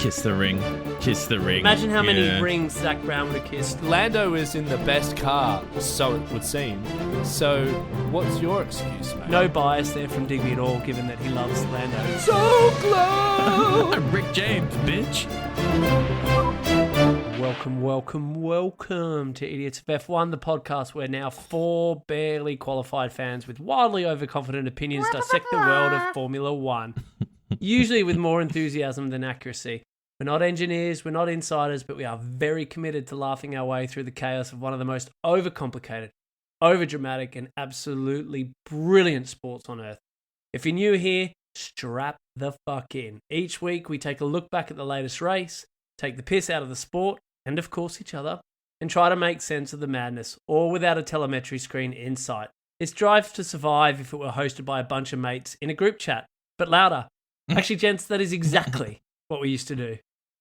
Kiss the ring. Kiss the ring. Imagine how many rings Zach Brown would have kissed. Lando is in the best car, so it would seem. So, what's your excuse, mate? No bias there from Digby at all, given that he loves Lando. So close! I'm Rick James, bitch. Welcome to Idiots of F1, the podcast where now 4 barely qualified fans with wildly overconfident opinions dissect the world of Formula One. Usually with more enthusiasm than accuracy. We're not engineers, we're not insiders, but we are very committed to laughing our way through the chaos of one of the most overcomplicated, overdramatic, and absolutely brilliant sports on Earth. If you're new here, strap the fuck in. Each week we take a look back at the latest race, take the piss out of the sport, and of course each other, and try to make sense of the madness, all without a telemetry screen in sight. It's Drive to Survive if it were hosted by a bunch of mates in a group chat, but louder. Actually, gents, that is exactly what we used to do.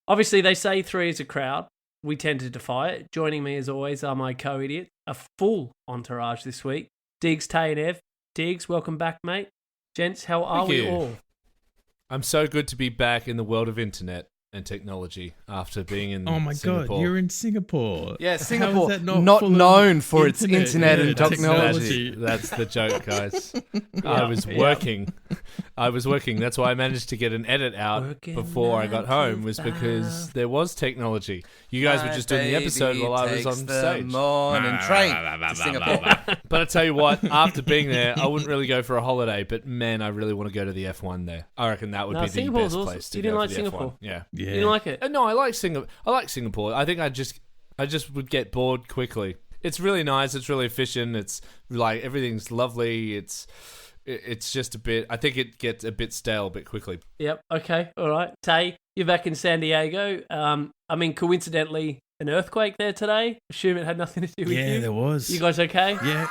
Obviously, they say 3 is a crowd. We tend to defy it. Joining me, as always, are my co-idiots. A full entourage this week. Diggs, Tay, and Ev. Diggs, welcome back, mate. Gents, how are we all? I'm so good to be back in the world of internet and technology after being in Singapore. Oh my God, you're in Singapore. Yeah, Singapore, How is that not known for its internet and technology. technology. That's the joke, guys. I was working. That's why I managed to get an edit out before I got home, was because there was technology. You guys were just doing the episode while I was on stage. Morning train to Singapore. But I tell you what, after being there, I wouldn't really go for a holiday, but man, I really want to go to the F1 there. I reckon that would be the Singapore's best awesome. place to You go didn't for like the Singapore? F1. Yeah. You didn't like it? No, I like Singapore. I think I just would get bored quickly. It's really nice. It's really efficient. It's like everything's lovely. It's just a bit. I think it gets a bit stale a bit quickly. Yep. Okay. All right. Tay, you're back in San Diego. I mean, coincidentally, an earthquake there today. Assume it had nothing to do with you. Yeah, there was. You guys okay? Yeah.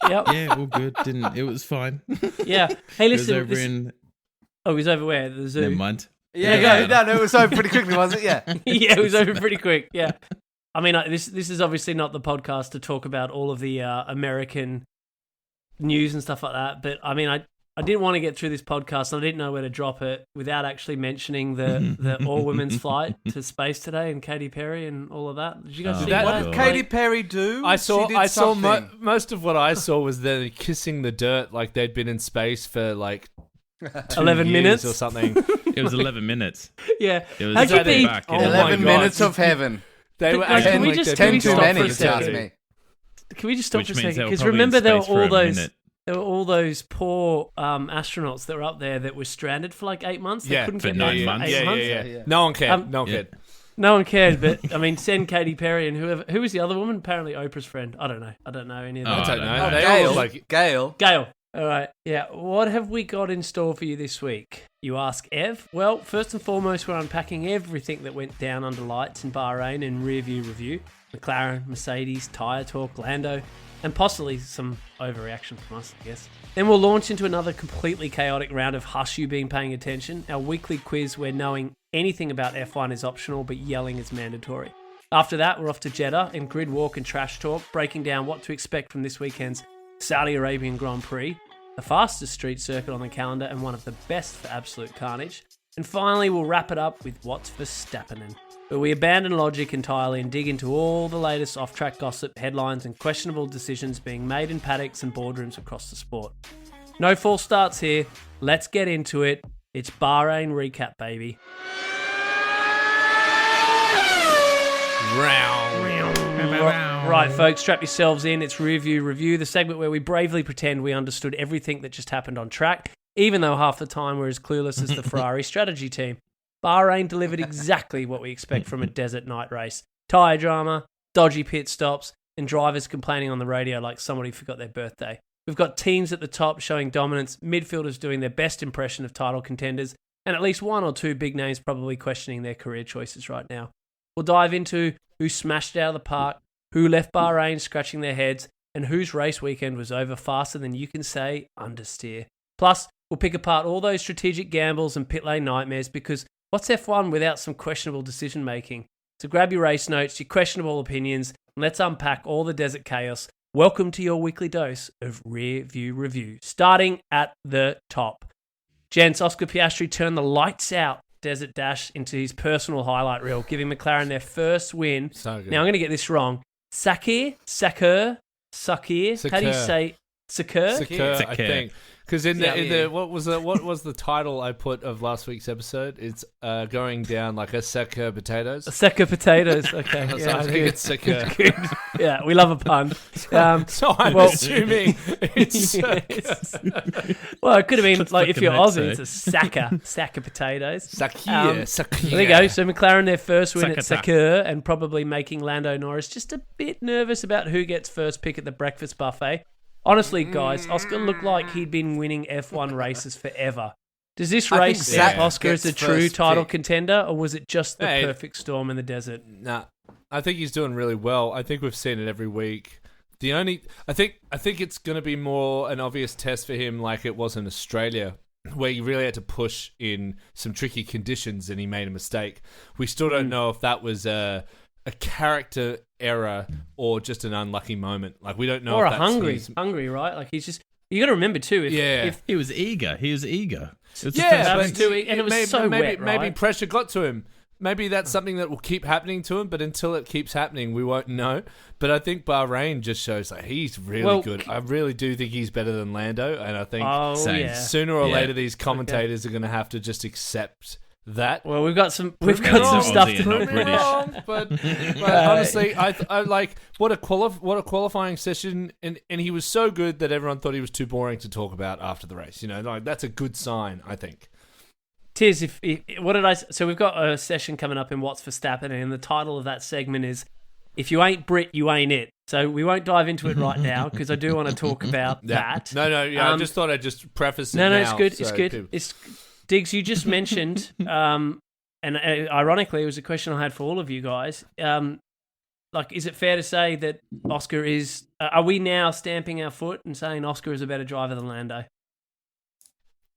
Yep. Yeah, all good. It was fine. Yeah. Hey, listen. It was over in... Oh, it was over where? The zoo. Never mind. Yeah, no, it was over pretty quickly, wasn't it? Yeah. Yeah, it was over pretty quick. Yeah. I mean, this is obviously not the podcast to talk about all of the American news and stuff like that. But I mean, I didn't want to get through this podcast, and I didn't know where to drop it without actually mentioning the all women's flight to space today and Katy Perry and all of that. Did you guys see that? What did Katy Perry do? I saw most of what I saw was them kissing the dirt like they'd been in space for like 11 minutes or something. It was 11 minutes. Yeah. It was How'd you be? back. Oh 11 my minutes God. of heaven. They were Can we just 10 too stop many, for a if you ask second? me. Can we just stop Which for a means second? they were Because probably remember in there were space for all a those. minute. There were all those poor astronauts that were up there that were stranded for like 8 months. They couldn't for get 9 back months. for 8 months. Yeah. No one cared. No one cared, but I mean, send Katy Perry and who was the other woman? Apparently Oprah's friend. I don't know any of that. I don't know. They Gail. all like Gail. All right. Yeah. What have we got in store for you this week? You ask Ev. Well, first and foremost, we're unpacking everything that went down under lights in Bahrain in rearview review. McLaren, Mercedes, tyre talk, Lando, and possibly some overreaction from us, I guess. Then we'll launch into another completely chaotic round of Hush You Been Paying Attention, our weekly quiz where knowing anything about F1 is optional but yelling is mandatory. After that, we're off to Jeddah and grid walk and trash talk, breaking down what to expect from this weekend's Saudi Arabian Grand Prix, the fastest street circuit on the calendar and one of the best for absolute carnage. And finally, we'll wrap it up with what's Verstappening, where we abandon logic entirely and dig into all the latest off-track gossip, headlines and questionable decisions being made in paddocks and boardrooms across the sport. No false starts here. Let's get into it. It's Bahrain recap, baby. Right, folks, strap yourselves in. It's Rearview Review, the segment where we bravely pretend we understood everything that just happened on track, even though half the time we're as clueless as the Ferrari strategy team. Bahrain delivered exactly what we expect from a desert night race. Tyre drama, dodgy pit stops, and drivers complaining on the radio like somebody forgot their birthday. We've got teams at the top showing dominance, midfielders doing their best impression of title contenders, and at least 1 or 2 big names probably questioning their career choices right now. We'll dive into who smashed it out of the park, who left Bahrain scratching their heads, and whose race weekend was over faster than you can say understeer. Plus, we'll pick apart all those strategic gambles and pit lane nightmares because what's F1 without some questionable decision making? So grab your race notes, your questionable opinions, and let's unpack all the desert chaos. Welcome to your weekly dose of Rear View Review, starting at the top. Gents, Oscar Piastri turned the lights out Desert Dash into his personal highlight reel, giving McLaren their first win. So good. Now I'm going to get this wrong. Sakir. How do you say Sakir? Sakir, I think. Because in Yeah. the what was the title I put of last week's episode? It's going down like a sack of potatoes. Sakir potatoes. Okay, So yeah, I think good. it's Sakir. Good. Yeah, we love a pun. So I'm well- assuming it's Yes. Well, it could have been What's like if fucking you're that Aussie, say? it's a sack of potatoes. Sakir. Sakir. There you go. So McLaren their first win at Sakata. Sakir, and probably making Lando Norris just a bit nervous about who gets first pick at the breakfast buffet. Honestly, guys, Oscar looked like he'd been winning F1 races forever. Does this I race think set Zach Oscar as a gets true first title pick. contender, or was it just the Hey. perfect storm in the desert? Nah, I think he's doing really well. I think we've seen it every week. I think it's going to be more an obvious test for him, like it was in Australia, where he really had to push in some tricky conditions and he made a mistake. We still don't know if that was a character error or just an unlucky moment. Like we don't know. Or if a that's hungry, right? Like he's just. You got to remember too. If He was eager. It's the Yeah, first but race. too easy, and it was so wet, maybe right? pressure got to him. Maybe that's something that will keep happening to him, but until it keeps happening, we won't know. But I think Bahrain just shows that he's really good. I really do think he's better than Lando, and I think Oh Same. yeah. sooner or Yeah. later these commentators are going to have to just accept that. Well, we've got some me stuff wrong, Aussie to and not Prove me British. wrong, but honestly, I like what a qualifying session, and he was so good that everyone thought he was too boring to talk about after the race. You know, like that's a good sign, I think. Tiz, what did I? So we've got a session coming up in What's Verstappen, and the title of that segment is "If you ain't Brit, you ain't it." So we won't dive into it right now because I do want to talk about that. No, yeah, I just thought I'd just preface it. No, now, it's good. so It's good. people- It's Diggs. You just mentioned, and ironically, it was a question I had for all of you guys. Like, is it fair to say that Oscar is? Are we now stamping our foot and saying Oscar is a better driver than Lando?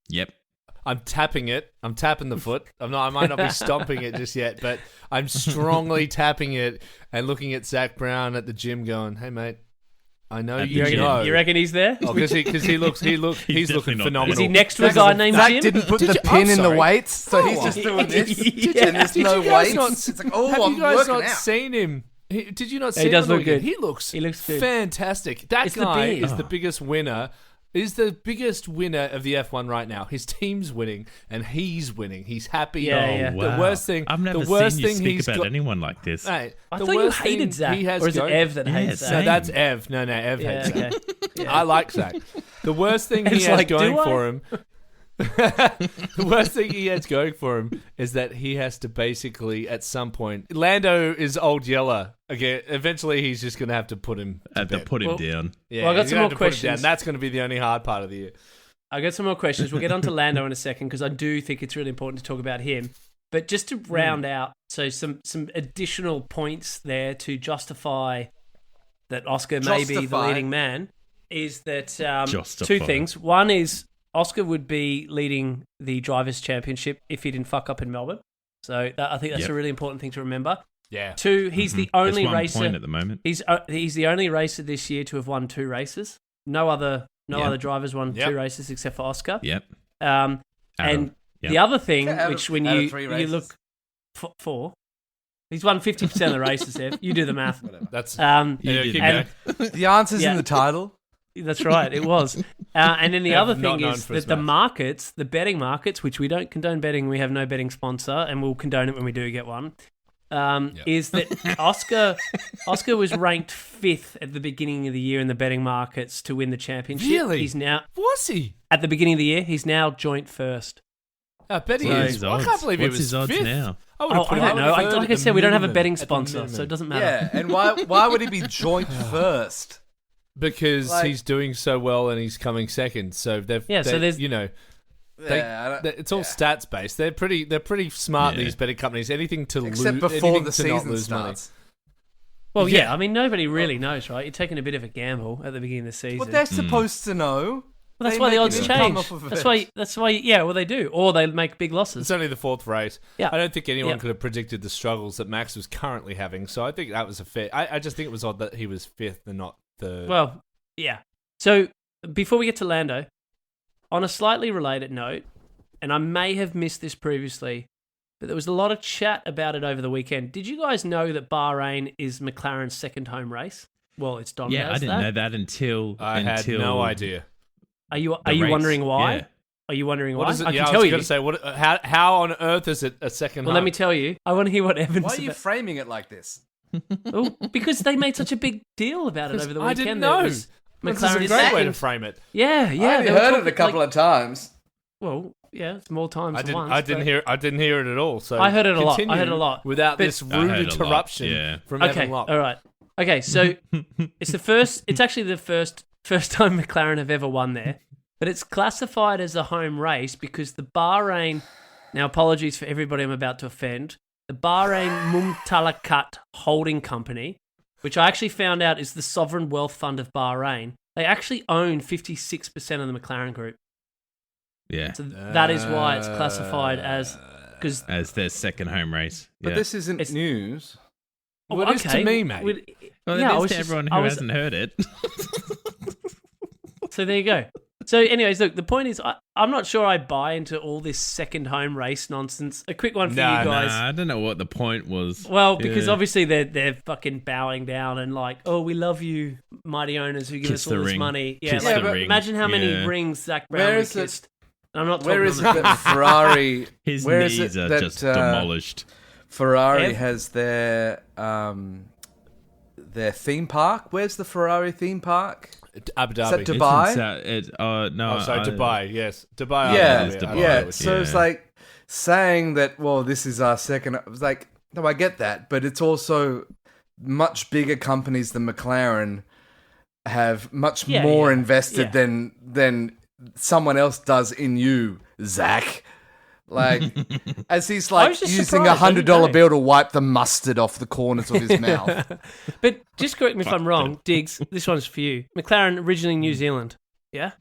Yep. I'm tapping it. I'm tapping the foot. I might not be stomping it just yet, but I'm strongly tapping it and looking at Zach Brown at the gym, going, "Hey, mate, I know At you the gym. know." You reckon he's there? Because he's definitely looking not phenomenal. Is he next to a guy named Zach Jim? didn't put Did the you- pin I'm in the sorry. weights, so he's Oh. just doing this. Yeah. And there's Did no you guys weights. not- It's like, oh, Have I'm you guys working not out. seen him? Did you not see He him? does on the look good. weekend? He looks good. fantastic. That It's the guy beard. is the biggest winner. Is the biggest winner of the F1 right now. His team's winning, and he's winning. He's happy. Yeah, yeah. The worst thing. I've never the worst seen you thing speak he's about got. anyone like this. Hey, I the thought you worst hated thing Zach, he has or is it going- Ev that Yeah, hates same. No, Zach? that's Ev. No, Ev Yeah, hates Zach. okay. Yeah. I like Zach. The worst thing he It's has like, do going I? for him. The worst thing he has going for him is that he has to basically, at some point, Lando is old Yeller again. Eventually, he's just going to have to put him. To To bed. put him Well, down. Yeah, Well, I got he's some gonna more have to put him down. questions. That's going to be the only hard part of the year. I got some more questions. We'll get on to Lando in a second because I do think it's really important to talk about him. But just to round out, so some additional points there to justify that Oscar may be the Justify. leading man is that Justify. two things. One is Oscar would be leading the Drivers' Championship if he didn't fuck up in Melbourne. So I think that's Yep. a really important thing to remember. Yeah. Two, he's the only Just one racer. point at the moment. He's the only racer this year to have won 2 races. No other drivers won Yep. 2 races except for Oscar. Yep. And Yep. the other thing, Out of- which when out of you 3 you races. look 4, he's won 50% of the races. Ev. You do the math. That's Um, You yeah, did keep and- going. The answer's Yeah. in the title. That's right, it was. And then the Yeah, other not thing known is for his that the math. markets, the betting markets, which we don't condone betting, we have no betting sponsor, and we'll condone it when we do get one. Is that Oscar was ranked 5th at the beginning of the year in the betting markets to win the championship. Really? He's now Was he? at the beginning of the year. He's now joint first. I bet he What are is. his I odds? can't believe What's he was his odds fifth. now? I would have Oh, put I him don't know. third Like at I the said, we don't have a minimum, betting at the sponsor, so minimum. it doesn't matter. Yeah, and why would he be joint first? Because Like- he's doing so well and he's coming second. So they've So there's Yeah, I don't- it's all stats based. They're pretty smart. Yeah. These betting companies, anything to except lose, before anything the to not season lose money. starts. Well, yeah. Yeah. I mean, nobody really knows, right? You're taking a bit of a gamble at the beginning of the season. Well, they're supposed to know. Well, that's They why the make odds an income change. off of That's it. why. That's why. Yeah, well, they do, or they make big losses. It's only the 4th race. Yeah. I don't think anyone Yeah. could have predicted the struggles that Max was currently having. So I think that was a fair. I just think it was odd that he was 5th and not third. Well, yeah. So before we get to Lando, on a slightly related note, and I may have missed this previously, but there was a lot of chat about it over the weekend. Did you guys know that Bahrain is McLaren's second home race? Well, it's Don. Yeah, I didn't know that until I had no idea. Are you race. wondering why? Yeah. Are you wondering What why? is it? I Yeah, can I tell was you. going to say, what? How on earth is it a second Well, home? let me tell you. I want to hear what Evan's Why are you about. framing it like this? Oh, because they made such a big deal about it over the I weekend. didn't that it know. was This is a McLaren's great way to second- frame it. Yeah. I only they were heard it a talking, couple of times. Well, yeah, it's more times I than didn't. once. I didn't but- hear. I didn't hear it at all. So I heard it a lot. I continue heard it a lot. without But- this I rude heard a lot, interruption yeah. from Okay, Evan Locke. all right. Okay, so it's the first. It's actually the first time McLaren have ever won there, but it's classified as a home race because the Bahrain. Now, apologies for everybody I'm about to offend. The Bahrain Mumtalakat Holding Company, which I actually found out is the sovereign wealth fund of Bahrain. They actually own 56% of the McLaren group. Yeah. So that is why it's classified as because As their second home race. But Yeah. this isn't It's- news. Well, it is to me, mate. Well, yeah, I it is was to just- everyone I who was- hasn't heard it. So there you go. So, anyways, look, the point is, I'm not sure I buy into all this second home race nonsense. A quick one for you guys. I don't know what the point was. Well, because Yeah. obviously they're fucking bowing down and like, oh, we love you, mighty owners who give Kiss us all the this ring. money. Yeah, Kiss like, the but ring. imagine how many Yeah. rings Zach Where Brown is it- kissed. And I'm not Where talking is it about that Ferrari? His where is knees it are that, just demolished. Ferrari Ev? has their theme park. Where's the Ferrari theme park? Abu Is Dhabi. that Dubai? No. Oh, sorry, Dubai. Yes, Dubai. Yeah, it is Dubai. yeah. So it's Yeah. like saying that. Well, this is our second. I was like, no, I get that, but it's also much bigger companies than McLaren have much Yeah, more yeah, invested yeah. than someone else does in you, Zach. Like, as he's like was just using surprised, I didn't $100 know. bill to wipe the mustard off the corners of his mouth. But just correct me if I'm wrong, Diggs. This one's for you. McLaren originally New Zealand. Yeah.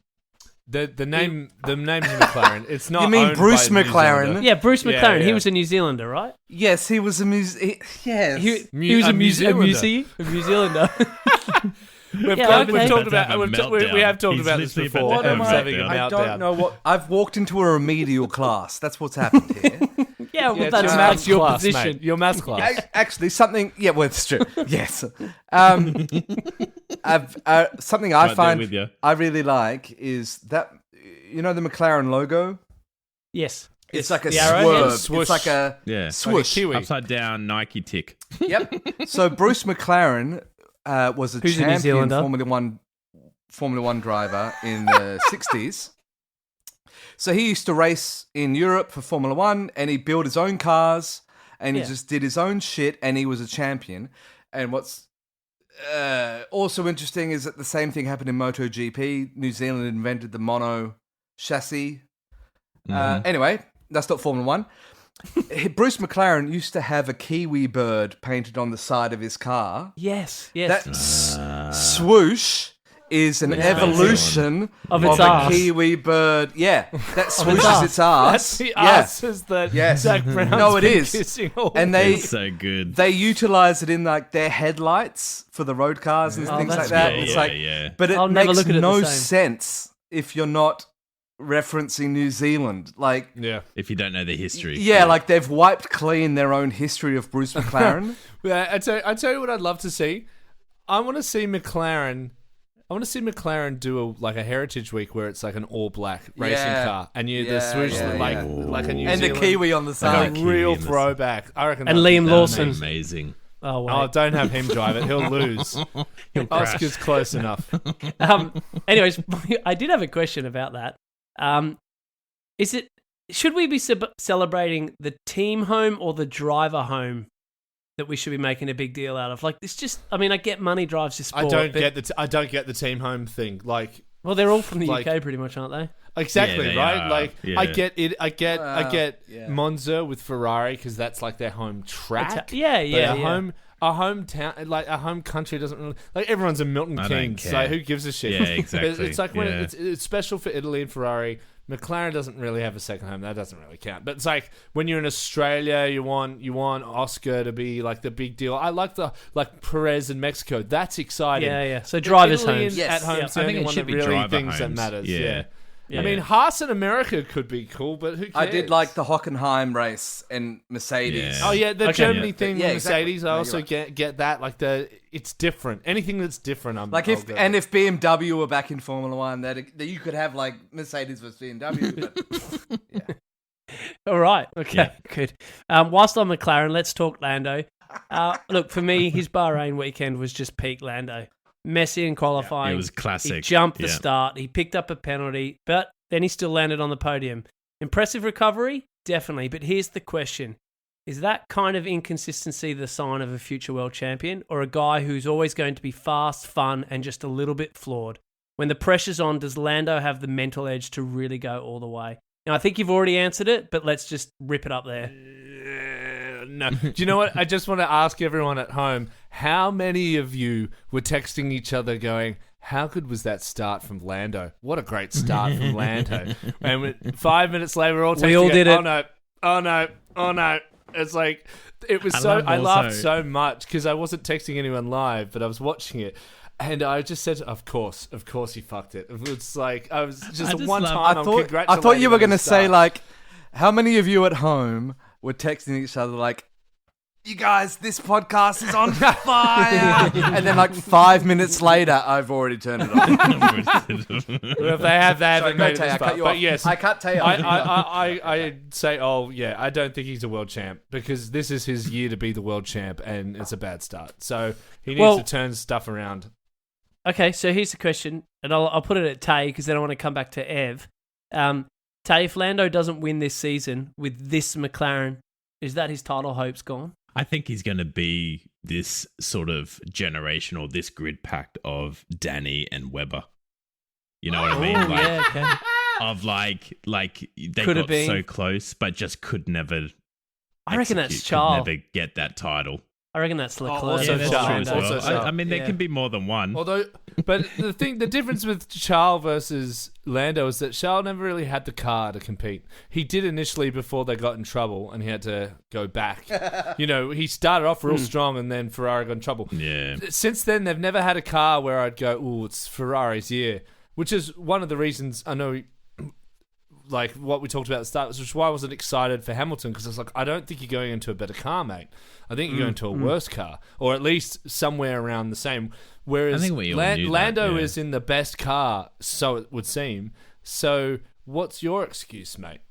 The name's McLaren. It's not. You mean owned Bruce by a New McLaren? Zealander. Yeah, Bruce Yeah, McLaren. He yeah. was a New Zealander, right? Yes, he was a yes. He was a New Zealander. We've Yeah, talked okay. about. We have talked He's about this literally before. about to have Evans a having a meltdown. I meltdown. don't know what. I've walked into a remedial class. That's what's happened here. Yeah, well, Yeah, that's it's that's your class, position. mate. Your maths class. Actually, something. Yeah, well, it's true. Yes. Something I Right there find with you. I really like is that the McLaren logo. Yes. It's like a The arrowhead? swerve. Swoosh. It's like a Yeah. swoosh. Kiwi. Upside down Nike tick. Yep. So Bruce McLaren was a Who's a New champion Zealander? Formula One driver in the 60s. So he used to race in Europe for Formula One, and he built his own cars, and he Yeah. just did his own shit, and he was a champion. And what's also interesting is that the same thing happened in MotoGP. New Zealand invented the mono chassis. Anyway, that's not Formula One. Bruce McLaren used to have a kiwi bird painted on the side of his car. Yes. That Yes. swoosh is an evolution Of of its a arse. kiwi bird. Yeah, that its swooshes arse. its arse. That's the yeah. asses that Yes. Zach Brown's No, it been is. kissing all And It's so good. they utilize it in like their headlights for the road cars and Oh, things like that's that. cool. It's Yeah, like, yeah. but it I'll never makes look at it no the same. sense if you're not referencing New Zealand. Like, Yeah. If you don't know the history. yeah, like they've wiped clean their own history of Bruce McLaren. Yeah, I tell you what I'd love to see. I want to see McLaren do a heritage week where it's like an all black racing Yeah. car, and the Yeah, swoosh yeah, like yeah. a New And the Zealand, kiwi on the like side. a Kiwi real in the- throwback. I reckon. And that'd be Liam That would be Lawson. amazing. Oh, wait. Oh, don't have him drive it. He'll lose. He'll crash. Oscar's close enough. Anyways, I did have a question about that. Should we be celebrating the team home or the driver home that we should be making a big deal out of? Like, it's just, I mean, I get money drives to sport. I don't but- get the team home thing. Like, Well, they're all from the like- UK pretty much, aren't they? exactly, Yeah, they right? are. Like, Yeah. I get it. I get yeah. Monza with Ferrari because that's like their home track. Yeah, But yeah, a yeah. a hometown, like a home country, doesn't really like everyone's a Milton I don't Keynes. care. So who gives a shit? Yeah, exactly. It's like when Yeah. it's special for Italy and Ferrari. McLaren doesn't really have a second home. That doesn't really count. But it's like when you're in Australia, you want Oscar to be like the big deal. I like Perez in Mexico. That's exciting. Yeah, yeah. So drivers' Italy homes. At home, Yeah. it's the I think only it one should that be really driver things that homes. matters. Yeah. Yeah. I mean, Haas in America could be cool, but who cares? I did like the Hockenheim race and Mercedes. Yeah. Oh yeah, the Germany thing with exactly. Mercedes. I also get that. Like it's different. Anything that's different, if BMW were back in Formula One, that you could have like Mercedes versus BMW. But, yeah. All right. Okay. Good. Whilst on McLaren, let's talk Lando. Look, for me, his Bahrain weekend was just peak Lando. Messy in qualifying. It was classic. He jumped the start. He picked up a penalty, but then he still landed on the podium. Impressive recovery? Definitely. But here's the question. Is that kind of inconsistency the sign of a future world champion, or a guy who's always going to be fast, fun, and just a little bit flawed? When the pressure's on, does Lando have the mental edge to really go all the way? Now, I think you've already answered it, but let's just rip it up there. No. Do you know what? I just want to ask everyone at home, how many of you were texting each other going, how good was that start from Lando? What a great start from Lando. And 5 minutes later, we're all texting. We all did it. Oh no. It's like, it was I laughed so much because I wasn't texting anyone live, but I was watching it. And I just said, of course he fucked it. It was like, I was just one time I'm congratulating. I thought you were going to say, like, how many of you at home were texting each other like, you guys, this podcast is on fire. And then like 5 minutes later, I've already turned it on. Well, if they haven't made it this far. But yes, I can't tell you. I say, I don't think he's a world champ because this is his year to be the world champ and it's a bad start. So he needs to turn stuff around. Okay, so here's the question, and I'll put it at Tay because then I want to come back to Ev. Tay, if Lando doesn't win this season with this McLaren, is that his title hopes gone? I think he's going to be this sort of generation or this grid pact of Danny and Webber. You know what I mean? Of they could got so close, but just could never. I reckon that's Charles. Never get that title. I reckon that's Leclerc. Also that's Charles. true as well. Also I mean, there can be more than one. But the difference with Charles versus Lando is that Charles never really had the car to compete. He did initially before they got in trouble, and he had to go back. He started off real strong, and then Ferrari got in trouble. Yeah. Since then, they've never had a car where I'd go, "Ooh, it's Ferrari's year," which is one of the reasons I know. Like what we talked about at the start, which is why I wasn't excited for Hamilton, because I was like, I don't think you're going into a better car, mate. I think you're going to a worse car, or at least somewhere around the same. Whereas I think we all knew Lando that, is in the best car, so it would seem. So what's your excuse, mate?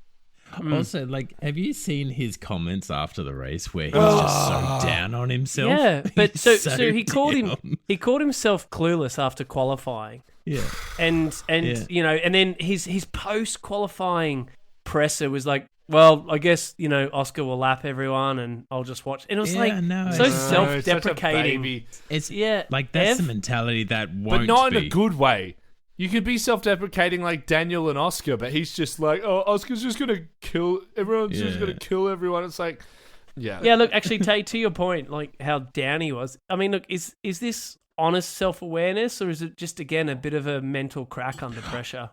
Also, have you seen his comments after the race where he's just so down on himself? Yeah, but so he down. called himself clueless after qualifying. Yeah. And and then his post qualifying presser was like, well, I guess, Oscar will lap everyone and I'll just watch. And it was so self-deprecating. It's that's Ev? the mentality that won't But not be. in a good way. You could be self-deprecating like Daniel and Oscar, but he's just like, oh, Oscar's just going to kill everyone. Just going to kill everyone. It's like, yeah. Yeah, look, actually, Tate, to your point, like how down he was. I mean, look, is this honest self-awareness, or is it just, again, a bit of a mental crack under pressure?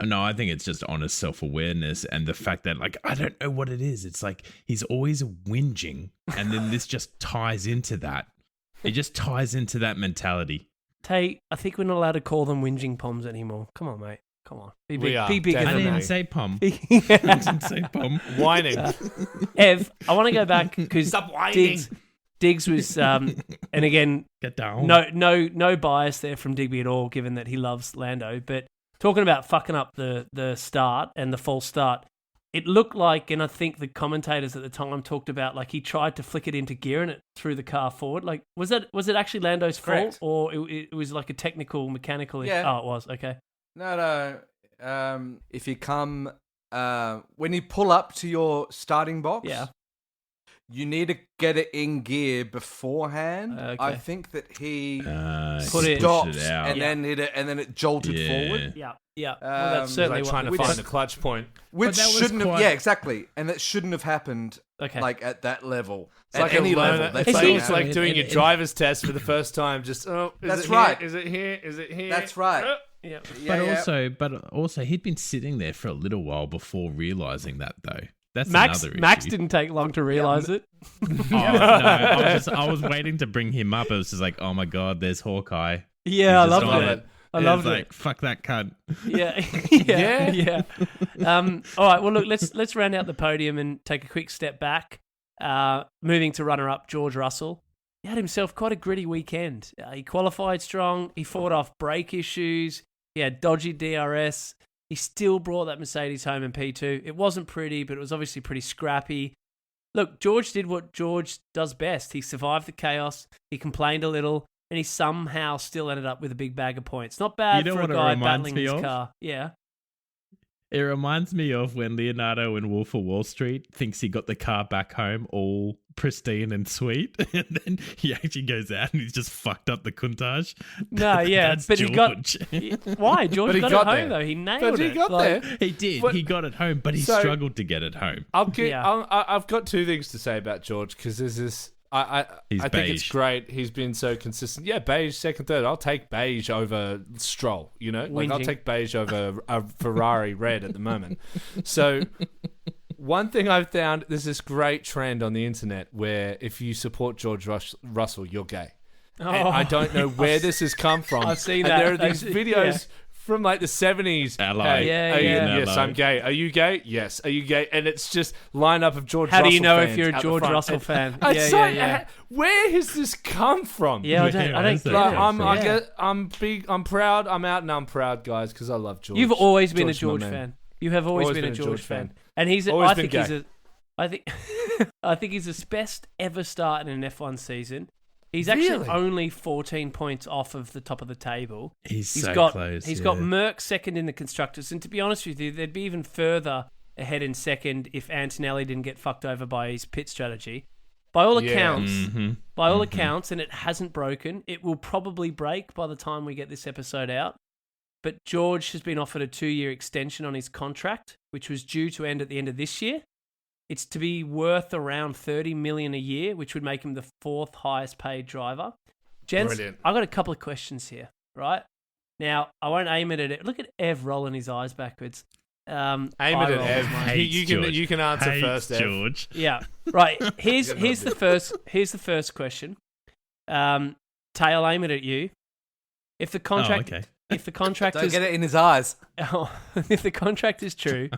No, I think it's just honest self-awareness and the fact that, I don't know what it is. It's like he's always whinging, and then this just ties into that. It just ties into that mentality. Tate, I think we're not allowed to call them whinging poms anymore. Come on, mate. Come on. Be We are, bigger than I that. didn't say pom. I didn't say pom. Whining. Ev, I want to go back because Stop whining. Diggs was, and again, Get down. no bias there from Digby at all, given that he loves Lando. But talking about fucking up the start and the false start, it looked like, and I think the commentators at the time talked about, he tried to flick it into gear and it threw the car forward. Was it actually Lando's Correct. fault, or it was like a technical, mechanical issue? Yeah. Oh, it was. Okay. No. If you come, when you pull up to your starting box, Yeah. you need to get it in gear beforehand. Okay. I think that he Put it- stopped pushed it out. and then hit it, and then it jolted forward. Yeah. Yeah. Well, that's Um, certainly Like trying to what find the clutch point. Which that was shouldn't have, quite- yeah, exactly, and that shouldn't have happened. Okay. At that level, It's at like any a level. learner. That's It's like, like, also- doing your driver's test for the first time. Just That's it right. Here? Is it here? Is it here? That's right. Yeah. But also, he'd been sitting there for a little while before realizing that, though. That's Max another issue. Max didn't take long to realize it. Oh, no, I was waiting to bring him up. It was just like, oh my god, there's Hawkeye. Yeah, I He's love just on that. it. I loved like, it. fuck that cunt. Yeah, Yeah. All right. Well, look, let's round out the podium and take a quick step back. Moving to runner-up George Russell. He had himself quite a gritty weekend. He qualified strong. He fought off brake issues. He had dodgy DRS. He still brought that Mercedes home in P2. It wasn't pretty, but it was obviously pretty scrappy. Look, George did what George does best. He survived the chaos. He complained a little, and he somehow still ended up with a big bag of points. Not bad for a guy battling his car. Yeah. It reminds me of when Leonardo in Wolf of Wall Street thinks he got the car back home all pristine and sweet, and then he actually goes out and he's just fucked up the Countach. No, yeah, That's but George. he got... Why? George But he got got it home, there. though. He nailed But he it. got Like, there. He did. But- He got it home, but he So- struggled to get it home. I've got two things to say about George because there's this. I He's think it's beige. great. He's been so consistent. Yeah, beige, second, third. I'll take beige over Stroll. You know, like I'll Whinging. take beige over a Ferrari red at the moment. So, one thing I've found, there's this great trend on the internet where if you support George Russell, you're gay. And I don't know where this has come from. I've seen and that. there are these I've- videos from like the 70s. Ally. Hey, Yeah, are you- yeah. Yes, I'm gay. Are you gay? Yes. Are you gay? And it's just lineup of George How Russell do you know if fans you're a out the George front. Russell And fan? it's Yeah, like, yeah. where has this come from? Yeah, I Where don't is get it? Like, it. Yeah. I'm big. I'm proud. I'm out and I'm proud, guys, because I love George. You've always been a George, George my man. fan. You have always been a George fan. And he's Always I been think he's gay. a I think I think he's his best ever start in an F1 season. He's actually Really? only 14 points off of the top of the table. He's He's so got close. He's yeah. got Merck second in the constructors, and to be honest with you, they'd be even further ahead in second if Antonelli didn't get fucked over by his pit strategy. By all Yeah. accounts, Mhm. by all accounts, and it hasn't broken. It will probably break by the time we get this episode out. But George has been offered a 2-year extension on his contract, which was due to end at the end of this year. It's to be worth around $30 million a year, which would make him the 4th highest paid driver. Gents, Brilliant. I've got a couple of questions here, right? Now, I won't aim it at it. Look at Ev rolling his eyes backwards. Aim it eye at rolls, Ev. mate. You can answer Hates first, Ev. George. Yeah, right. Here's Yeah, here's the first question. Tail, aim it at you. If the contract Oh, okay. if the contract Don't is get it in his eyes. if the contract is true,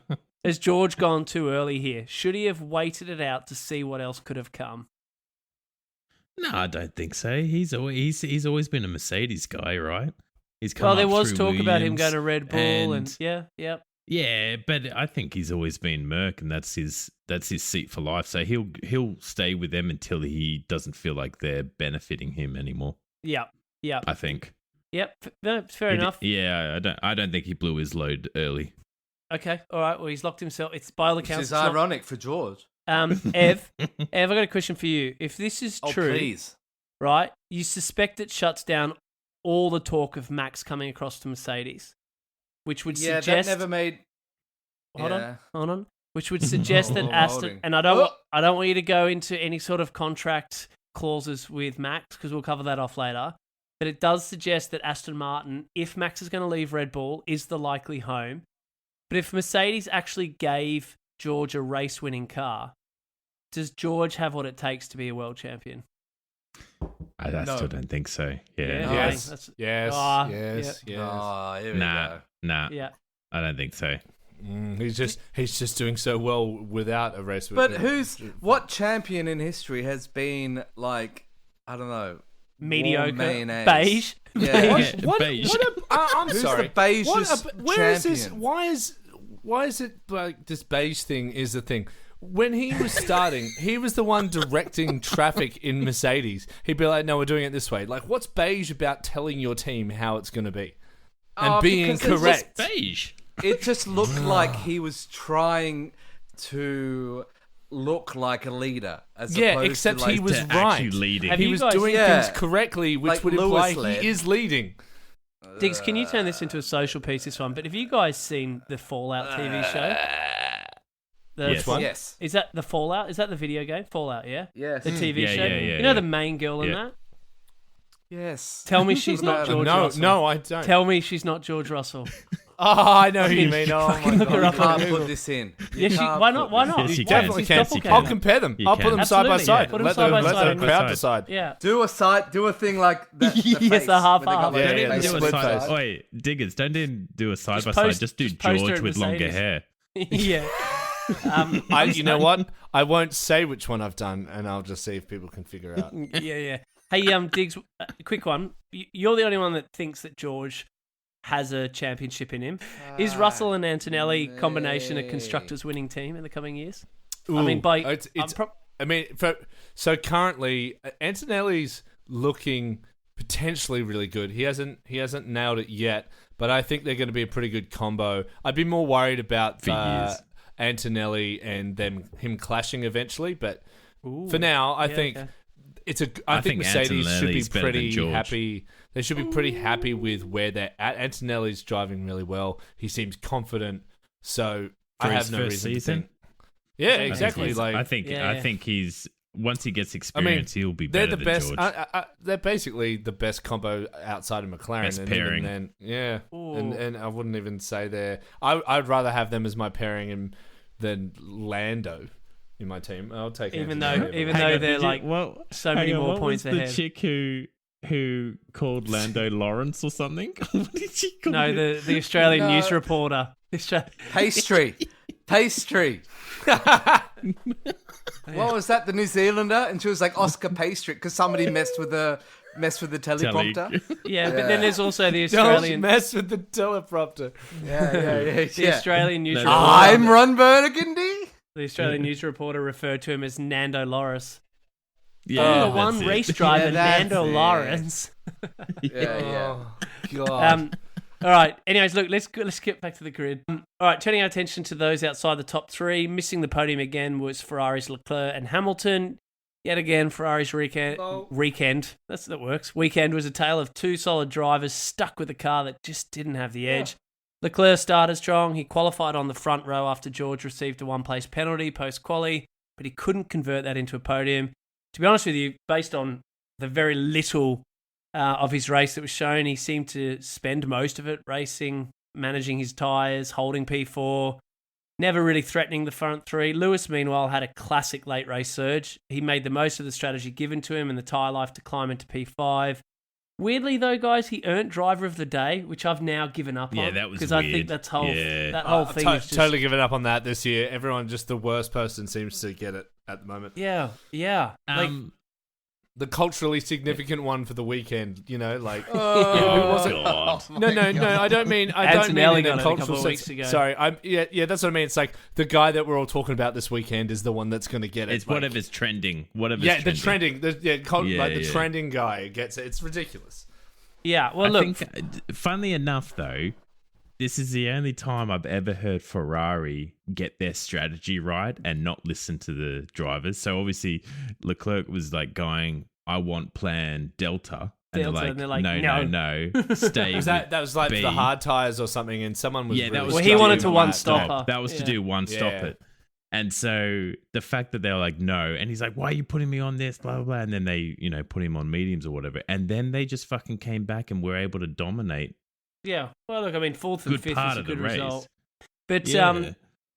has George gone too early here? Should he have waited it out to see what else could have come? No, I don't think so. He's always been a Mercedes guy, right? He's come Well, there up was through talk about him Williams going to Red Bull, and yeah. Yeah, but I think he's always been Merc, and that's his seat for life. So he'll stay with them until he doesn't feel like they're benefiting him anymore. Yep. I think. Yep. No, fair enough. Yeah, I don't think he blew his load early. Okay. All right. Well, he's locked himself. It's by all Which accounts. is it's not- ironic for George. Ev, I got a question for you. If this is Oh, true, please. right? You suspect it shuts down all the talk of Max coming across to Mercedes, which would Yeah, suggest. that never made. Hold Yeah. on. Which would suggest that Oh, Aston, holding. and I don't want you to go into any sort of contract clauses with Max because we'll cover that off later. But it does suggest that Aston Martin, if Max is going to leave Red Bull, is the likely home. But if Mercedes actually gave George a race-winning car, does George have what it takes to be a world champion? I No. still don't think so. Yeah. Yeah. Yes. That's- Yes. Ah, Yes. Yes. Oh, here we Nah. go. Yeah. I don't think so. He's just doing so well without a race. But what champion in history has been like, I don't know, Mediocre. warm mayonnaise? Beige. Yeah. Beige. Beige. I'm Who's sorry. the beigest Where is this? champion? Why is it like this beige thing is the thing? When he was starting, he was the one directing traffic in Mercedes. He'd be like, "No, we're doing it this way." Like, what's beige about telling your team how it's going to be and being because it's correct? Beige. It just looked like he was trying to look like a leader, as Yeah, opposed except to, like, he was to right. actually leading. Have He you was guys- doing Yeah. things correctly, which Like would Lewis imply led. he is leading. Diggs, can you turn this into a social piece, this one? But have you guys seen the Fallout TV show? The Yes. one? Yes. Is that the Fallout? Is that the video game? Fallout, yeah? Yes. The TV Yeah, show? yeah, yeah, you know yeah. the main girl in Yeah. that? Yes. Tell me she's not George No, Russell. no, I don't. Tell me she's not George Russell. I know who you mean. Oh my Fucking look her god. up You on can't Google. put this in. Yeah, why not? Why not? Yes, you Why can. not? Definitely She's can. doppelganger. I'll compare them. You I'll put can. them side by Absolutely, yeah. side. Put them Let side by the side. crowd decide. Yeah. Do a thing like the Yes, face, a half where they half. go Yeah, like yeah, face the do a split side. face. Wait, diggers, don't do a side Just by post- side. Just do just post her George at with longer Mercedes. hair. Yeah. You know what? I won't say which one I've done, and I'll just see if people can figure out. Yeah. Hey, Diggs, quick one. You're the only one that thinks that George has a championship in him. Is Russell and Antonelli combination a constructors' winning team in the coming years? I mean, so currently Antonelli's looking potentially really good. He hasn't nailed it yet, but I think they're going to be a pretty good combo. I'd be more worried about Antonelli and him clashing eventually, but for now, I think I think Mercedes should be Antonelli's better than pretty George. happy. They should be pretty happy with where they're at. Antonelli's driving really well. He seems confident, so For I his have no first reason season? to think. Yeah, exactly. I think he's once he gets experience, he'll be they're better the than best. George. They're basically the best combo outside of McLaren. Best and pairing. Even then, Ooh. and I wouldn't even say they're. I'd rather have them as my pairing than Lando in my team. I'll take Even Antonelli. though they're like so many more what points was the ahead. chick who called Lando Lawrence or something? What did she call No, him? the Australian No. news reporter. pastry. What was that? The New Zealander, and she was like Oscar Pastry because somebody messed with the teleprompter. Yeah, but then there's also the Don't Australian mess with the teleprompter. the Australian news reporter. I'm Ron Burgundy. The Australian news reporter referred to him as Nando Loris. Yeah, the one that's it. race driver, Yeah, that's Nando it. Lawrence. Yeah. God. All right. Anyways, look, let's get back to the grid. All right, turning our attention to those outside the top three. Missing the podium again was Ferrari's Leclerc and Hamilton. Yet again, Ferrari's weekend. That works. Weekend was a tale of two solid drivers stuck with a car that just didn't have the edge. Leclerc started strong. He qualified on the front row after George received a one-place penalty post-quali, but he couldn't convert that into a podium. To be honest with you, based on the very little of his race that was shown, he seemed to spend most of it racing, managing his tyres, holding P4, never really threatening the front three. Lewis, meanwhile, had a classic late race surge. He made the most of the strategy given to him and the tyre life to climb into P5. Weirdly, though, guys, he earned Driver of the Day, which I've now given up on. Yeah, that was because I think weird. that Yeah. whole thing is just... Totally given up on that this year. Everyone, just the worst person seems to get it at the moment. Yeah. Like, The culturally significant one for the weekend, like. God. No, I don't mean Antonelli in a got it a cultural couple of sense. weeks ago. Sorry, that's what I mean. It's like the guy that we're all talking about this weekend is the one that's going to get it. It's whatever's trending. The trending. Yeah. Trending guy gets it. It's ridiculous. yeah, well, I look... think, funnily enough, though, this is the only time I've ever heard Ferrari get their strategy right and not listen to the drivers. So obviously, Leclerc was like going, "I want plan Delta," and they're like, "No, stay." That was like B. the hard tires or something, and someone was. Yeah, that really was Well, he to wanted do to one stopper. That was to do one stop it. And so the fact that they were like, no, and he's like, why are you putting me on this, blah, blah, blah. And then they, put him on mediums or whatever. And then they just fucking came back and were able to dominate. Yeah. Well, look, I mean, fourth and Good fifth part is a of the good race. result. But Yeah.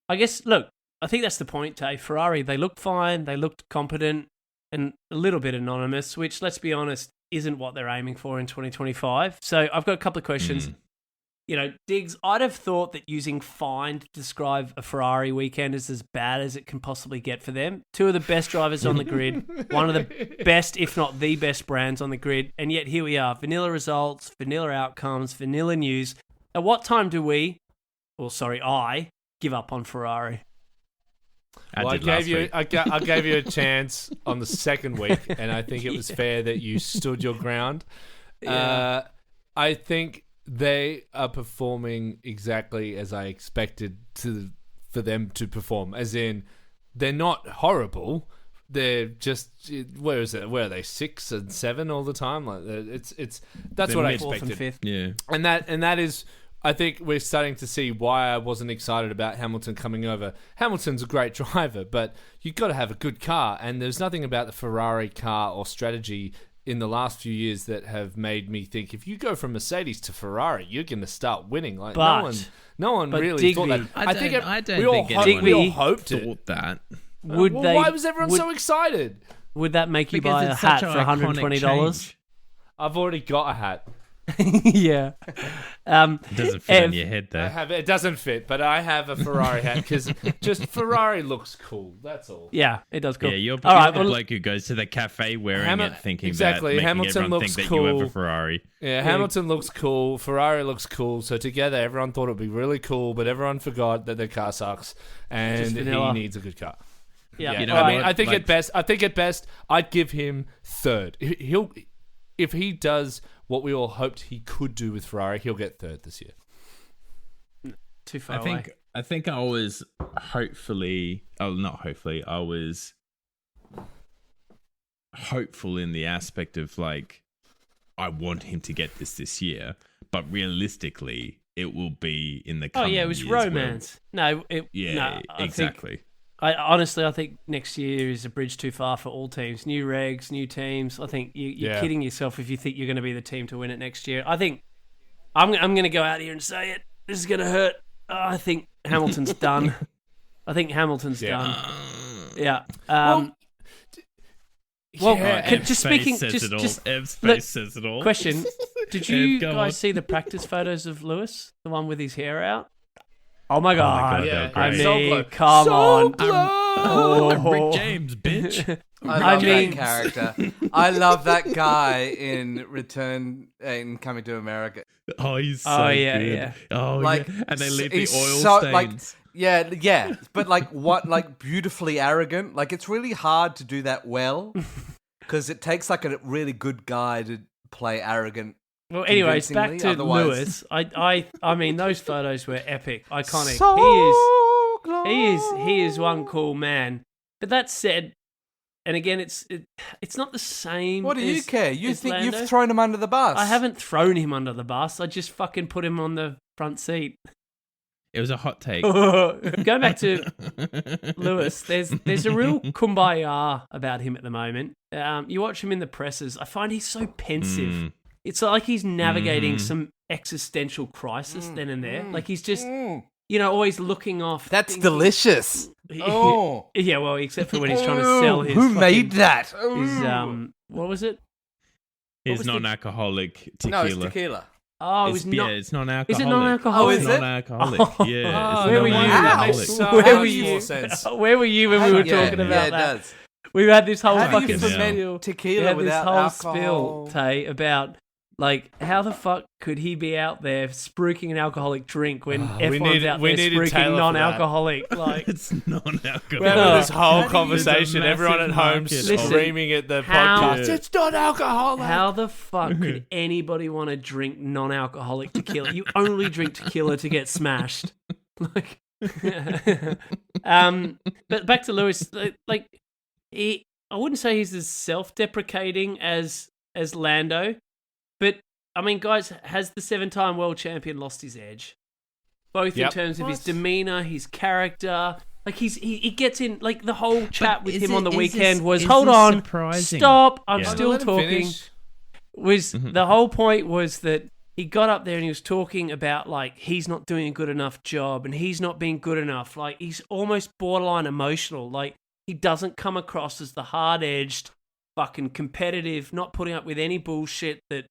I guess, look, I think that's the point, Dave. Ferrari, they looked fine, they looked competent, and a little bit anonymous, which, let's be honest, isn't what they're aiming for in 2025. So I've got a couple of questions. Diggs, I'd have thought that using fine to describe a Ferrari weekend is as bad as it can possibly get for them. Two of the best drivers on the grid, one of the best, if not the best brands on the grid, and yet here we are, vanilla results, vanilla outcomes, vanilla news. At what time do I give up on Ferrari? I gave you a chance on the second week, and I think it was fair that you stood your ground. Yeah. I think they are performing exactly as I expected for them to perform. As in, they're not horrible. They're just where are they 6 and 7 all the time? Like that's what I Fourth and expected. fifth. Yeah. And that is, I think we're starting to see why I wasn't excited about Hamilton coming over. Hamilton's a great driver, but you've got to have a good car, and there's nothing about the Ferrari car or strategy in the last few years that have made me think if you go from Mercedes to Ferrari, you're going to start winning. Like no one really thought that. I don't think we all anyone hoped it. thought that. Why was everyone so excited? Would that make you Because buy a it's hat such for an iconic $120? change. I've already got a hat. Yeah. It doesn't fit on your head though. It doesn't fit, but I have a Ferrari hat because just Ferrari looks cool. That's all. Yeah, it does cool. Yeah, you're All right, the bloke who goes to the cafe wearing it, thinking exactly. that, making Hamilton everyone looks think cool. that you have a Ferrari. Yeah, Hamilton looks cool. Ferrari looks cool. So together, everyone thought it'd be really cool, but everyone forgot that their car sucks and he needs a good car. Yeah, You know I mean, what? I think Like- at best, I'd give him third. If he does what we all hoped he could do with Ferrari, he'll get third this year. too far away. I think I was I was hopeful in the aspect of like I want him to get this year, but realistically it will be in the Oh coming yeah, it was years where- romance. No, exactly. Honestly, I think next year is a bridge too far for all teams. New regs, new teams. I think you're kidding yourself if you think you're going to be the team to win it next year. I think I'm going to go out here and say it. This is going to hurt. I think Hamilton's done. I think Hamilton's done. Yeah. Ev's face says it all. Question: did you Ev, go guys on. see the practice photos of Lewis, the one with his hair out? Oh my god! they were I great. mean, come on. I'm Rick James, bitch. I love mean- that character. I love that guy in Coming to America. Oh, he's so Oh, yeah, good. yeah. Oh, Like, yeah. And they leave the he's oil so, stains. Yeah, but like beautifully arrogant. Like it's really hard to do that well because it takes like a really good guy to play arrogant. Well, anyways, back convincingly, to otherwise- Lewis. I mean, those photos were epic, iconic. So He is one cool man. But that said, and again, it's not the same. What do you as- care? You as think Lando. you've thrown him under the bus? I haven't thrown him under the bus. I just fucking put him on the front seat. It was a hot take. Going back to Lewis, there's a real kumbaya about him at the moment. You watch him in the presses. I find he's so pensive. It's like he's navigating some existential crisis then and there. Like he's just, always looking off. That's delicious. Oh, Yeah, well, except for when he's trying to sell his. Who made that? His, what was it? His was the- non-alcoholic No, tequila. it's tequila. Oh, it was not. It's non-alcoholic. Is it non-alcoholic? Oh, is It's it? non-alcoholic. Yeah. Where it's were you? non-alcoholic. That makes so Where were much you? more sense. Where were you when we were Yeah, talking yeah, about it that? does. We had this whole How do fucking you ferment spiel. We tequila had this without whole alcohol? spill, Tay, about like how the fuck could he be out there spruiking an alcoholic drink when F1's out there needed spruiking Taylor for that. non-alcoholic? Like, It's non-alcoholic. We're having this whole How do you- conversation. There's a Everyone at massive home market. Listen, screaming at the how- podcast. It's not alcoholic. how the fuck could anybody want to drink non-alcoholic tequila? You only drink tequila to get smashed. Like, but back to Lewis. Like, I wouldn't say he's as self-deprecating as Lando, but I mean, guys, has the 7-time world champion lost his edge? Both in Yep. terms of his What? demeanor, his character. Like he gets in. Like the whole chat with is him on it- the is weekend this- was, is hold this on, surprising? stop, I'm Yeah. still Let him talking. finish. Was the whole point was that he got up there and he was talking about like he's not doing a good enough job and he's not being good enough. Like he's almost borderline emotional. Like he doesn't come across as the hard-edged, fucking competitive, not putting up with any bullshit that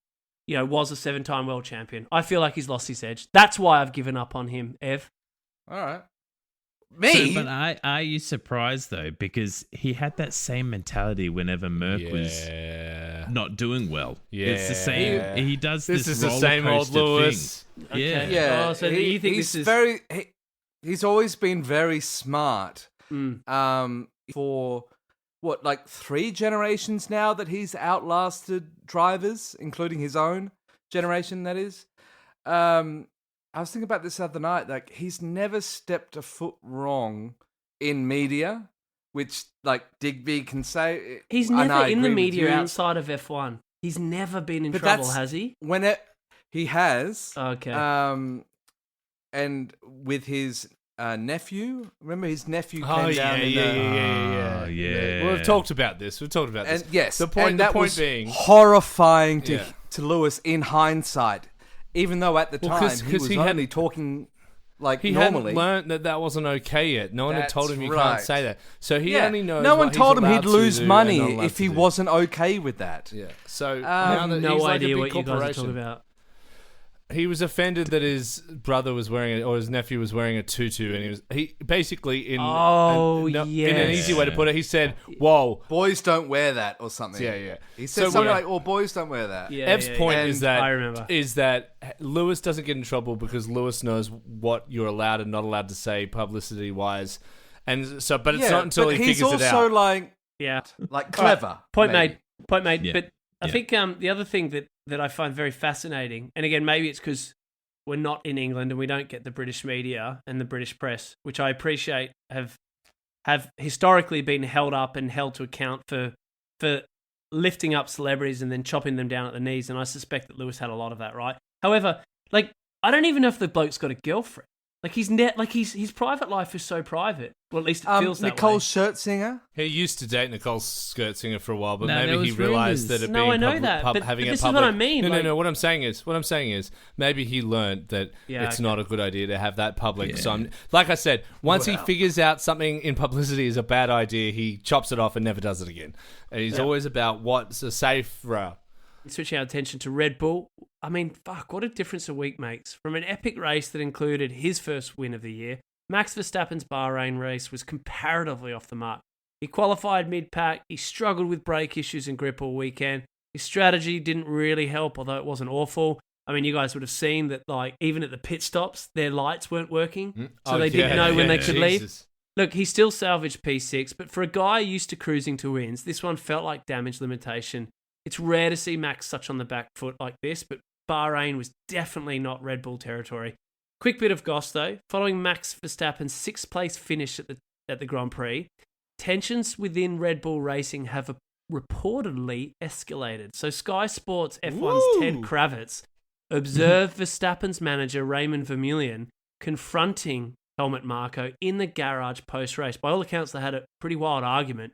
was a 7-time world champion. I feel like he's lost his edge. That's why I've given up on him, Ev. All right. Me? So, but are you surprised though? Because he had that same mentality whenever Merck was not doing well. It's the same. He does this. This is the same old roller coaster Lewis. thing. Okay. Yeah. Oh, so you think he's this is he's always been very smart. Mm. For what, like 3 generations now that he's outlasted drivers, including his own generation, that is. I was thinking about this the other night. Like, he's never stepped a foot wrong in media, which, like, Digby can say. He's and never I in the agree with media you. outside of F1. He's never been in But trouble, that's- has he? He has. Okay. And with his nephew. Remember his nephew came Oh down in yeah. We've talked about this. And yes, the point was being horrifying to Lewis in hindsight, even though at the time he was only talking like he normally. hadn't learned that wasn't okay yet. No one had told him you right. can't say that. So he only knows. No one what told he's him he'd allowed to lose do and money not allowed if to he do. wasn't okay with that. Yeah. So I now have that no he's like a idea big what you guys are corporation, talking about. he was offended that his brother was wearing or his nephew was wearing a tutu, and he basically in an easy way to put it, he said, "Whoa, Boys don't wear that," or something. yeah." He said something like, "Oh, boys don't wear that." Yeah, Ev's point And I remember. is that Lewis doesn't get in trouble because Lewis knows what you're allowed and not allowed to say publicity wise, and so. But it's not until he figures it out. He's also like clever. Point maybe. made. Yeah. But I think the other thing that I find very fascinating, and again, maybe it's because we're not in England and we don't get the British media and the British press, which I appreciate have historically been held up and held to account for lifting up celebrities and then chopping them down at the knees. And I suspect that Lewis had a lot of that, right? However, like, I don't even know if the bloke's got a girlfriend. Like his private life is so private. Well, at least it feels that Nicole way. Scherzinger. He used to date Nicole Scherzinger for a while, but No, there maybe he was realized rumors. that it No, being I know that, but having this it is public. what I mean, No, like- no. What I'm saying is, maybe he learned that it's not a good idea to have that public. Yeah. So, like I said, once he figures out something in publicity is a bad idea, he chops it off and never does it again. And he's always about what's a safe route. Switching our attention to Red Bull. I mean, fuck, what a difference a week makes. From an epic race that included his first win of the year, Max Verstappen's Bahrain race was comparatively off the mark. He qualified mid-pack, he struggled with brake issues and grip all weekend. His strategy didn't really help, although it wasn't awful. I mean, you guys would have seen that, like, even at the pit stops, their lights weren't working, so they didn't know when they could leave. Look, he still salvaged P6, but for a guy used to cruising to wins, this one felt like damage limitation. It's rare to see Max such on the back foot like this, but Bahrain was definitely not Red Bull territory. Quick bit of goss though, following Max Verstappen's sixth place finish at the Grand Prix, tensions within Red Bull Racing have reportedly escalated. So Sky Sports F1's Ted Kravitz observed Verstappen's manager Raymond Vermeulen confronting Helmut Marko in the garage post-race. By all accounts, they had a pretty wild argument.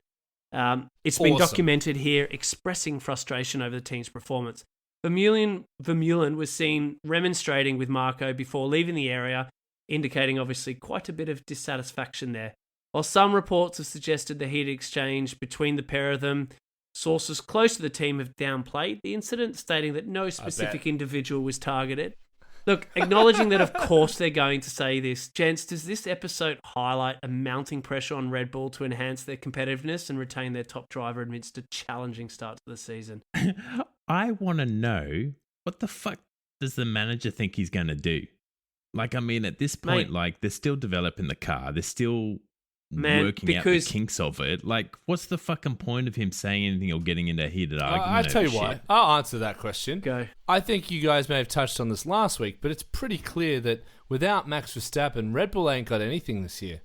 It's been documented here, expressing frustration over the team's performance. Vermeulen was seen remonstrating with Marko before leaving the area, indicating obviously quite a bit of dissatisfaction there. While some reports have suggested the heated exchange between the pair of them, sources close to the team have downplayed the incident, stating that no specific individual was targeted. Look, acknowledging that of course they're going to say this, gents, does this episode highlight a mounting pressure on Red Bull to enhance their competitiveness and retain their top driver amidst a challenging start to the season? I want to know, what the fuck does the manager think he's going to do? Like, I mean, at this point, like, they're still developing the car. They're still working out the kinks of it. Like, what's the fucking point of him saying anything or getting into a heated argument? I'll tell you over what. shit? I'll answer that question. Go. I think you guys may have touched on this last week, but it's pretty clear that without Max Verstappen, Red Bull ain't got anything this year.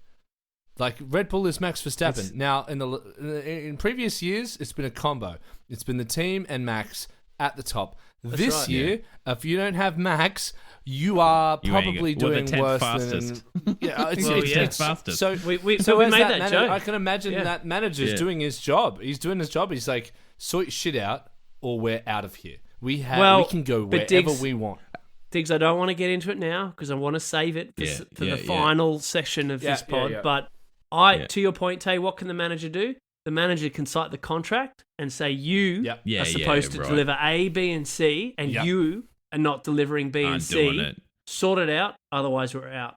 Like, Red Bull is Max Verstappen. Now, in previous years, it's been a combo. It's been the team and Max at the top. This year, if you don't have Max, you are probably doing worse fastest. than... Yeah, it's 10th fastest. So we made made that joke. I can imagine that manager's doing his job. He's doing his job. He's like, sort your shit out or we're out of here. We can go wherever we want. Diggs, I don't want to get into it now because I want to save it for the final session of this pod. But to your point, Tay, what can the manager do? The manager can cite the contract and say you are supposed to deliver A, B, and C, and you are not delivering B and C. Sort it out, otherwise we're out.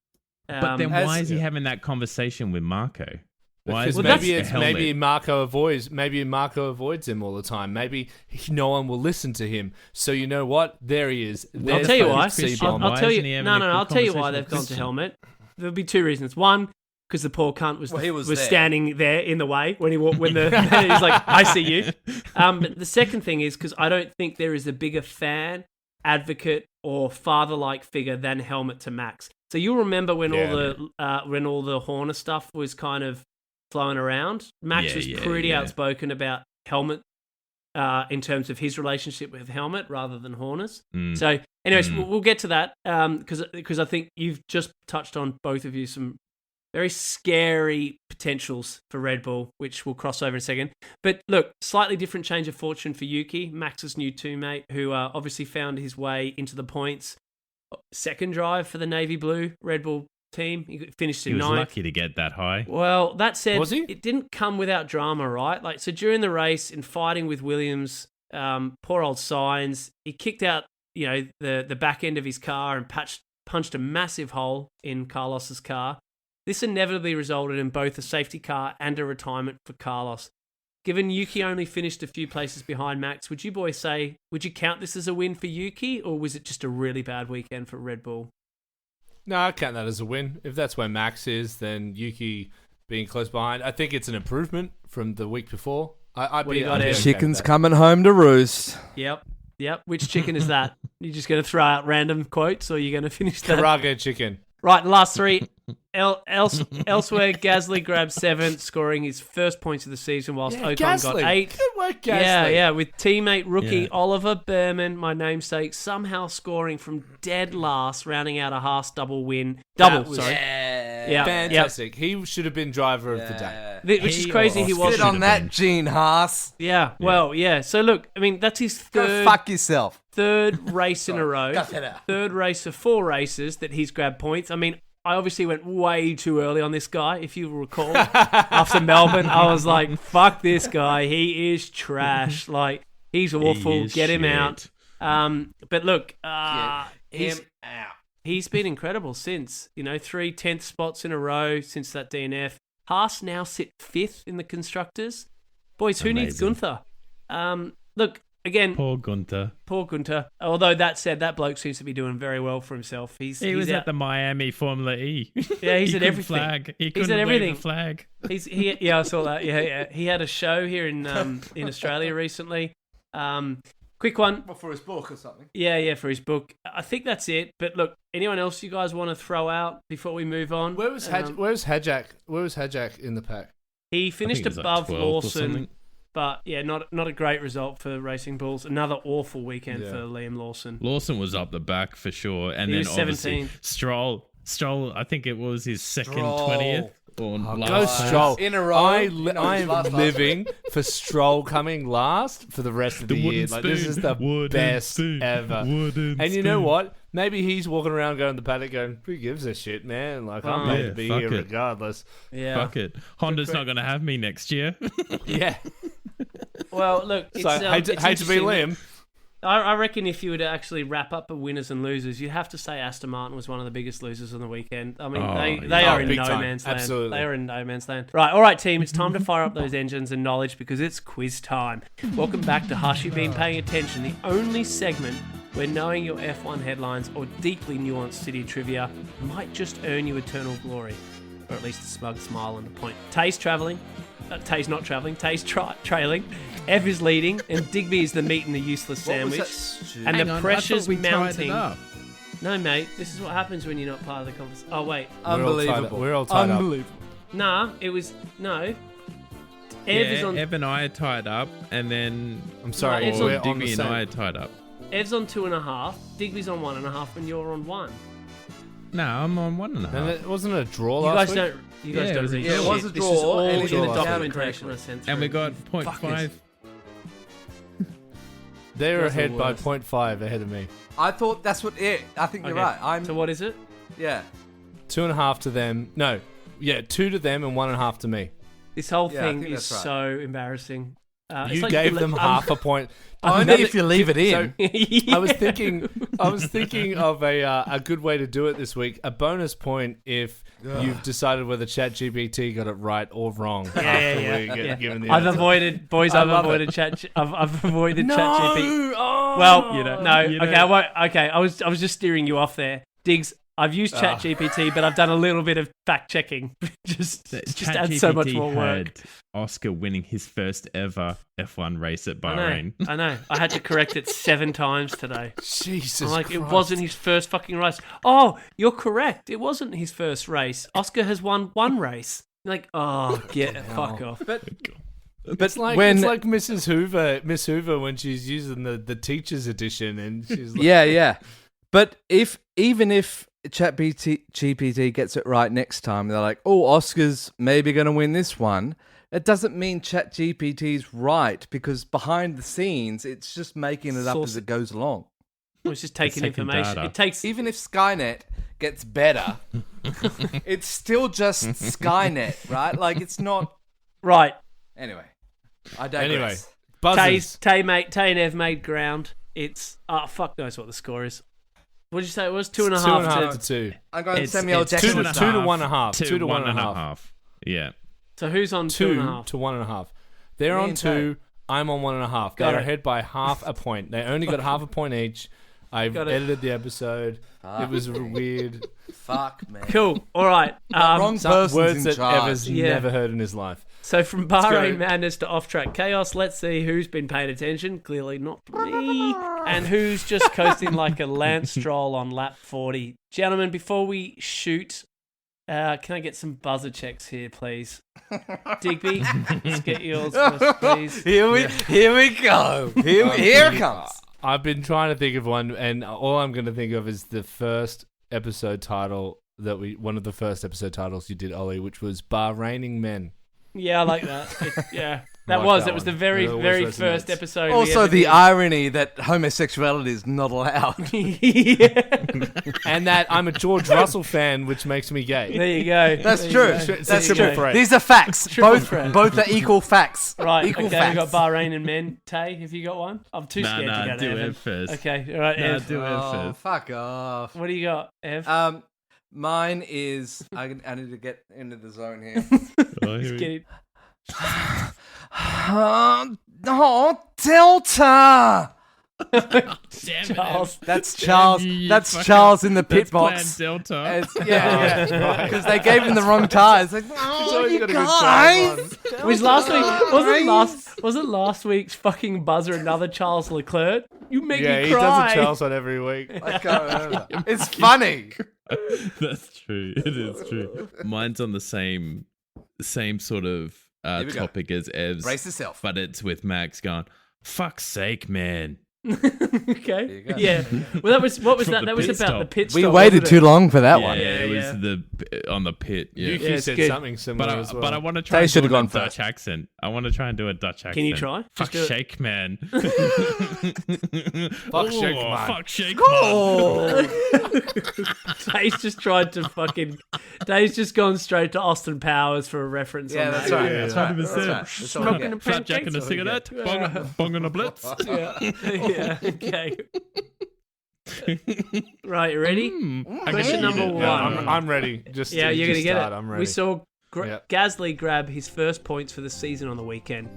But then why is he having that conversation with Marko? Why is maybe Marko avoids him all the time. Maybe no one will listen to him. So you know what? There he is. I'll tell you why. I'll tell you. I'll tell you why they've gone to Helmut. There'll be two reasons. One, because the poor cunt was standing there in the way when he's like, I see you. But the second thing is because I don't think there is a bigger fan, advocate, or father-like figure than Helmut to Max. So you'll remember when all the Horner stuff was kind of flowing around. Max was pretty outspoken about Helmut in terms of his relationship with Helmut rather than Horner's. So, anyways, we'll get to that because I think you've just touched on, both of you, some very scary potentials for Red Bull, which we'll cross over in a second. But look, slightly different change of fortune for Yuki, Max's new teammate, who obviously found his way into the points. Second drive for the navy blue Red Bull team. He finished in He was ninth. lucky to get that high. Well, that said, Was he? it didn't come without drama, right? Like, so during the race, in fighting with Williams, poor old Sainz, he kicked out, the back end of his car and punched a massive hole in Carlos's car. This inevitably resulted in both a safety car and a retirement for Carlos. Given Yuki only finished a few places behind Max, would you count this as a win for Yuki, or was it just a really bad weekend for Red Bull? No, I count that as a win. If that's where Max is, then Yuki being close behind, I think it's an improvement from the week before. What do you got, Ev? Chicken's coming home to roost. Yep. Which chicken is that? You just going to throw out random quotes, or are you going to finish that? Karaage chicken. Right, the last three. Elsewhere, Gasly grabbed 7th, scoring his first points of the season, whilst Ocon got 8. Good work, Gasly. Yeah, with teammate rookie Oliver Behrman, my namesake, somehow scoring from dead last, rounding out a Haas double win. Yeah, fantastic. He should have been driver of the day. Which is crazy. He was Sit on that, Gene Haas. Yeah, well, yeah. So look, I mean, that's his Go third. fuck yourself. Third race in a row. Cut that out. Third race of 4 races that he's grabbed points. I mean, I obviously went way too early on this guy, if you recall. After Melbourne, I was like, fuck this guy. He is trash. Like, he's awful. Get him out. But look, he's been incredible since. 3 10th spots in a row since that DNF. Haas now sit 5th in the Constructors. Boys, who needs Gunther? Look, again, Poor Gunther. Although that said, that bloke seems to be doing very well for himself. He was at the Miami Formula E. Yeah, he's he at everything. He's at everything. Wave a flag. Yeah, I saw that. Yeah. He had a show here in Australia recently. Quick one. Well, for his book or something. Yeah, for his book. I think that's it. But look, anyone else you guys want to throw out before we move on? Where was Hajak? Where was Hajak in the pack? He finished was like above 12th or Lawson. something. But yeah, not a great result for Racing Bulls. Another awful weekend for Liam Lawson. Lawson was up the back for sure, and He then was obviously 17th. Stroll. I think it was his second Stroll. 20th or Go last. Stroll. In a row. I His am last living for Stroll coming last for the rest of the year. wooden Like, this is the spoon, best wooden spoon, ever. wooden And you know spoon. what? Maybe he's walking around going to the paddock going, who gives a shit, man? Like, I'm Oh, paid yeah, to be fuck here it. regardless. Yeah. Fuck it. Honda's not going to have me next year. Yeah. Well, look, it's, So, hate to be interesting. Liam. I reckon if you were to actually wrap up the winners and losers, you'd have to say Aston Martin was one of the biggest losers on the weekend. I mean, they are in big no time. man's land. Absolutely. They are in no man's land. Right, all right, team, it's time to fire up those engines and knowledge because it's quiz time. Welcome back to Hush You've Been Paying Attention, the only segment where knowing your F1 headlines or deeply nuanced city trivia might just earn you eternal glory, or at least a smug smile on the point. Tay's travelling. Tay's not travelling. Tay's trailing. Ev is leading, and Digby is the meat and the useless What was sandwich. that stupid? And Hang the on, I pressure's thought we tied mounting. it up. No, mate, this is what happens when you're not part of the conversation. Oh, wait. Unbelievable. We're all tied up. Unbelievable. Nah, it was... No. Ev Yeah, is on... Ev and I are tied up, and then I'm sorry, It's we're on on the Digby and I are same. tied up. Ev's on 2.5, Digby's on 1.5, and you're on 1. No, I'm on 1.5. And it wasn't a draw You last guys week? don't... You guys Yeah, don't it was a read draw. shit. Yeah, it was a This is draw, all and in it the was documentation I incorrectly. sent through. And we got Fuckers. 0.5. They're Guys are ahead by worse. 0.5 ahead of me. I thought that's what it. I think you're Okay. right. So what is it? Yeah. 2.5 to them. No. Yeah, 2 to them and 1.5 to me. This whole Yeah, I thing think is that's right. so embarrassing. It's You like gave them half a point. Only Another- if you leave it in. So, I was thinking of a good way to do it this week. A bonus point if you've decided whether ChatGPT got it right or wrong. Yeah. Given the I've answer. avoided love avoided chat. I've avoided No! ChatGPT. Oh! Well, no. You know. Okay, I won't. Okay, I was just steering you off there, Diggs. I've used ChatGPT, but I've done a little bit of fact checking. just adds so much more work. Had Oscar winning his first ever F1 race at Bahrain. I know. I had to correct it 7 times today. Jesus I'm like, Christ. it wasn't his first fucking race. Oh, you're correct. It wasn't his first race. Oscar has won 1 race. Like, fuck off. But It's like when- it's like Miss Hoover when she's using the teacher's edition and she's like, yeah. But even if ChatGPT gets it right next time, they're like, "Oh, Oscar's maybe going to win this one." It doesn't mean ChatGPT's right, because behind the scenes, it's just making it up as it goes along. Well, it's just taking taking information. data. It takes Even if Skynet gets better, it's still just Skynet, right? Like, it's not... right. Anyway, I digress. Anyway, buzzers. Tay and Ev made ground. It's fuck knows what the score is. What did you say? It was 2.5. 2.5 to 2. I'm going It's Samuel two Jackson. and a 2 to half. 1.5. 2 to 1.5. Yeah. So who's on 2 2.5? to 1.5. They're Me on and 2. I'm on 1.5. Got They're it. ahead by half a point. They only got half a point each. I've Got it. edited the episode. It was weird. Fuck, man. Cool. All right. Wrong Some person's words in that charge. Ever's Yeah. never heard in his life. So from go. Bahrain madness to off-track chaos, let's see who's been paying attention. Clearly not me. And who's just coasting like a Lance Stroll on lap 40. Gentlemen, before we shoot, can I get some buzzer checks here, please? Digby, let's get yours first, please. Here we go. Here it comes. I've been trying to think of one, and all I'm going to think of is the first episode title one of the first episode titles you did, Ollie, which was Bahraining Men. Yeah, I like that. That Like was that it was one. the very, It always very resonates. first episode. we Also, ever the did. irony that homosexuality is not allowed. Yeah. And that I'm a George Russell fan, which makes me gay. There you go. That's There true. you go. It's There a you triple go. threat. These are facts. Triple Both threat. are equal facts. Right, Equal okay, facts. we've got Bahrain and men. Tay, have you got one? I'm too scared to go to do Evan. Ev first. Okay, all right, Nah, Ev. do Ev Oh, first. fuck off. What do you got, Ev? Mine is... I need to get into the zone here. Oh, here we- Get it. Delta! Damn it, Charles. That's Charles. You That's fucker. Charles in the pit That's Plan box. Delta. Yeah, because they gave him the wrong tires. Like, always you got a good tire guys. Was wasn't last week's fucking buzzer another Charles Leclerc? You make Yeah, me he cry. does a Charles one every week. I can't remember. It's funny. That's true. It is true. Mine's on the same sort of Here we go. topic as Ev's, Brace yourself. but it's with Max going, "Fuck's sake, man." Okay. you go. Yeah. Well, that was what was From that? the That was pit about stop. the pit We stop. waited wasn't too long for that Yeah, one. it was yeah. on the pit. Yeah. Yuki Yeah, it's said good. something similar as well. But I want to try Tay and should do have a gone Dutch first. accent. I want to try and do a Dutch accent. Can you try? Fuck Just do it. shake, man. Fuck shake, Oh, man. Fuck shake, Oh. Dave's just tried to Dave's just gone straight to Austin Powers for a reference. Yeah, on that's that. right. Yeah, That's right. 100%. That's right. That's all we Smoking get. a Fat Jack and a pancake. cigarette. Bong and a blitz. Yeah. Yeah. Okay. Right, you ready? Question number one. I'm ready. Just Yeah, you're just gonna get start. it. I'm ready. We saw Yep. Gasly grab his first points for the season on the weekend.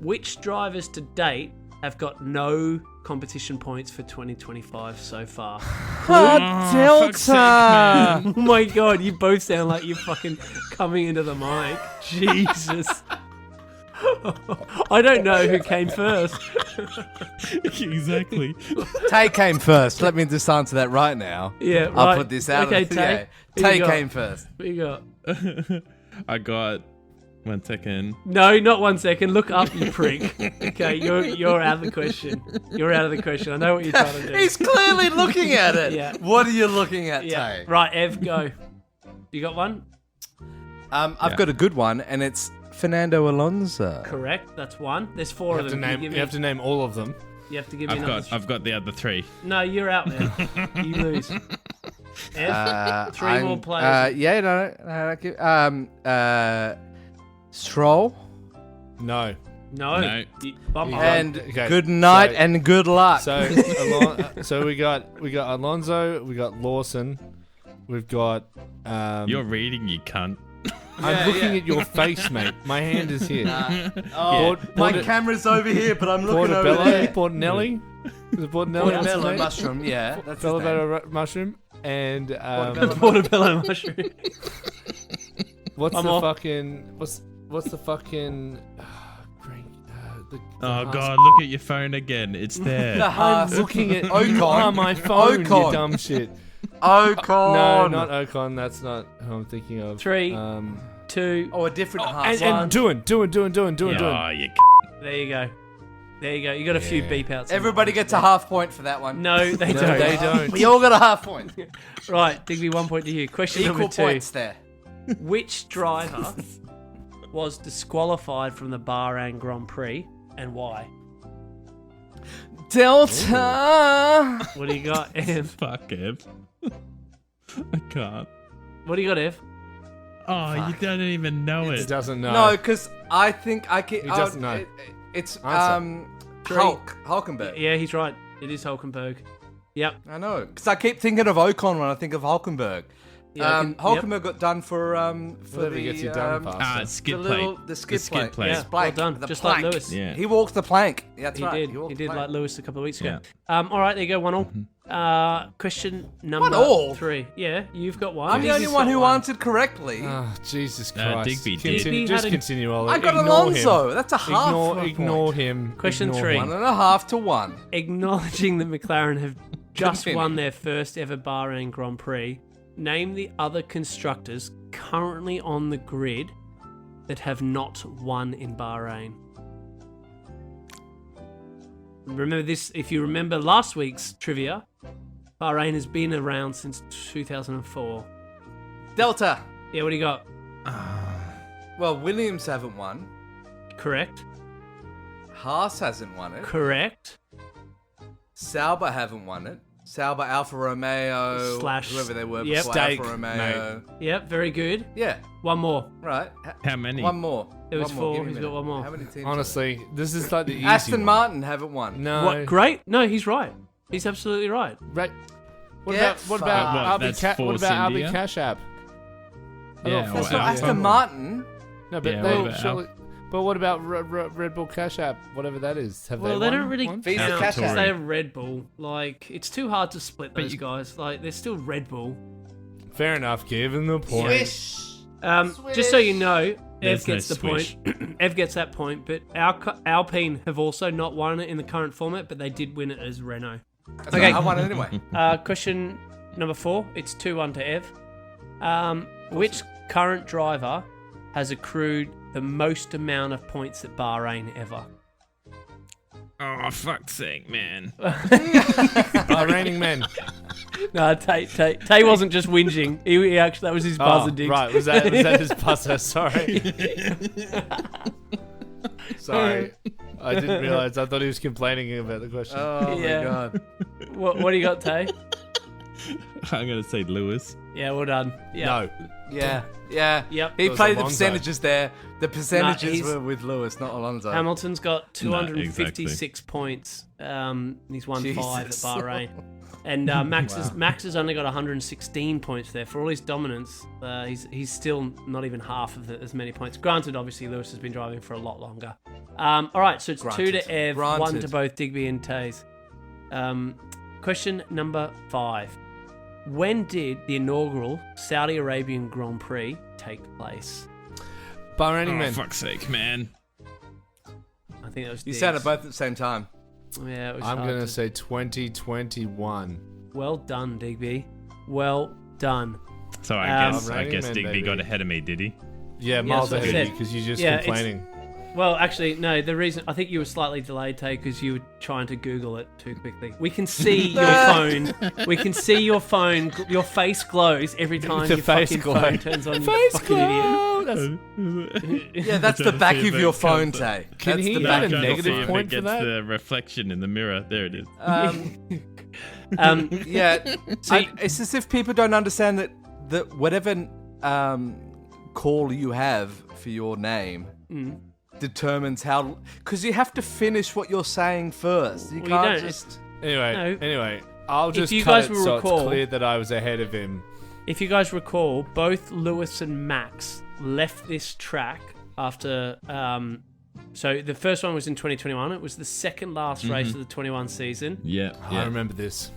Which drivers to date have got no competition points for 2025 so far? fuck's sake, Delta! Oh my god, you both sound like you're fucking coming into the mic. Jesus. I don't know who came first. Exactly. Tay came first. Let me just answer that right now. Yeah, right. I'll put this out. Okay, of the Tay. Who Tay you got? came first. What you got? I got 1 second. No, not 1 second. Look up, you prick. Okay, you're out of the question. You're out of the question. I know what you're trying to do. He's clearly looking at it. Yeah. What are you looking at, Yeah. Tay? Right, Ev, go. You got one? I've got a good one, and it's Fernando Alonso. Correct. That's one. There's four You of have, to them. name, you have to name all of them. You have to give me another. I've got the other 3. No, you're out there. You lose. Ev, three more players. Yeah, Stroll. No. no. No. Bump And Okay, good night so- and good luck. So, so we got Alonso, we got Lawson, we've got. You're reading, you cunt. I'm looking at your face, mate. My hand is here. Oh, my Port- camera's over here, but I'm looking over Portobello, there. Portinelli. Is it Portinelli? that's his Portobello name? mushroom, yeah. That's his name. Portobello mushroom and Portobello Portobello mushroom. what's I'm the off. fucking what's the fucking green? The Oh Haas- god, look at your phone again. It's there. The I'm Haas. looking at Ocon. you on my phone. Ocon. You dumb shit. Ocon. No, not Ocon. That's not who I'm thinking of. 3, 2. Oh, a different Haas. And doing. Oh, you There you go. There you go. You got a few beep outs. Everybody gets a half point for that one. No, they No, don't. they don't. We all got a half point. Right, Digby, 1 point to you. Question Equal number 2. points there. Which driver was disqualified from the Bahrain Grand Prix and why? Delta. What do you got, Ev? Fuck, Ev. I can't. What do you got, Ev? Oh, you don't even know He it. doesn't know. No, because I think I can. He doesn't know. It's Answer. Hulkenberg. Yeah, he's right. It is Hulkenberg. Yep. I know, because I keep thinking of Ocon when I think of Hulkenberg. Yeah, Hulkenberg got done for Whatever the gets you done faster. Skid the plate. the skid skid plate. plate. Yeah, Plank, well done. the Just plank. like Lewis. Yeah. He walked the plank. Yeah, that's He right. did. walked He the did plank. like Lewis a couple of weeks ago. Yeah. All right, there you go. 1-1. Question number 1-1? 3. Yeah, you've got one. I'm the only Digby's one got who one. answered correctly. Oh, Jesus Christ. Digby did. Continue, Digby just had a- continue, Ollie. I got Ignore Alonso. him. That's a half. Ignore him. Question Ignore 3. him. 1.5 to 1. Acknowledging that McLaren have just Continue. won their first ever Bahrain Grand Prix, name the other constructors currently on the grid that have not won in Bahrain. Remember this, if you remember last week's trivia, Bahrain has been around since 2004. Delta. Yeah, what do you got? Well, Williams haven't won. Correct. Haas hasn't won it. Correct. Sauber haven't won it. Sauber, Alfa Romeo, Slash- whoever they were Yep. before Steak, Alfa Romeo. Yep, very good. Yeah, One more. right. How many? One more. There was One more. 4. Give me a He's minute. got one more. How many teams? Honestly, this is like the easy Aston one. Martin haven't won. No. What? Great. No, he's right. He's absolutely right. Right. What Get about what about fucked. RB That's What Force about RB India? Cash App? Yeah, Force well, That's not Alfa. Aston Martin. No, but Yeah, they what about surely. But what about Red Bull Cash App? Whatever that is. Have Well, they they won don't really one? Visa count Cash because App. they're Red Bull. Like, it's too hard to split But those you- guys. Like, they're still Red Bull. Fair enough. Give him the point. Just so you know, Ev There's no gets the swish. point. Ev gets that point, but Alpine have also not won it in the current format, but they did win it as Renault. That's Okay. right, I won it anyway. Question number 4. It's 2-1 to Ev. Which current driver has accrued the most amount of points at Bahrain ever? Oh, fuck's sake, man. Raining men. No, Tay wasn't just whinging. He actually, that was his buzzer dig. Right, was that his buzzer? Sorry. Sorry. I didn't realise. I thought he was complaining about the question. Oh Yeah. my god. What do you got, Tay? I'm going to say Lewis. Yeah, well done. Yeah. No. Yeah, yeah. Yep. He It was played the Alonso. percentages there. The percentages he's- were with Lewis, not Alonso. Hamilton's got No, 256 points. He's won 5 at Jesus. Bahrain. And Max has only got 116 points there. For all his dominance, he's still not even half of as many points. Granted, obviously, Lewis has been driving for a lot longer. All right, so it's 2 Granted. to Ev, 1 Granted. to both Digby and Taze. Question number 5. When did the inaugural Saudi Arabian Grand Prix take place? Raining Oh, men. fuck's sake, man. I think that was You Diggs. said it both at the same time. Yeah, it was I'm hard going to to- say 2021. Well done, Digby. Well done. So I Raining guess men, Digby baby. got ahead of me, did he? Yeah, miles that's what I ahead of said. you because you're just Yeah, it's- complaining. Well, actually, no. The reason I think you were slightly delayed, Tay, because you were trying to Google it too quickly. We can see your phone. We can see your phone. Your face glows every time The your face fucking glow. phone turns on. You Face fucking idiot. glow! That's- Yeah, that's the back of your phone, Tay. Can That's he the get back a of your negative phone. point it for gets that? the reflection in the mirror. There it is. Yeah, it's as if people don't understand that whatever call you have for your name determines how. Because you have to finish what you're saying first. You Well, you can't don't. just. Anyway, I'll If just you cut guys it will so recall- it's clear that I was ahead of him. If you guys recall, both Lewis and Max left this track after. So the first one was in 2021. It was the second last race of the 21 season. Yeah. I remember this.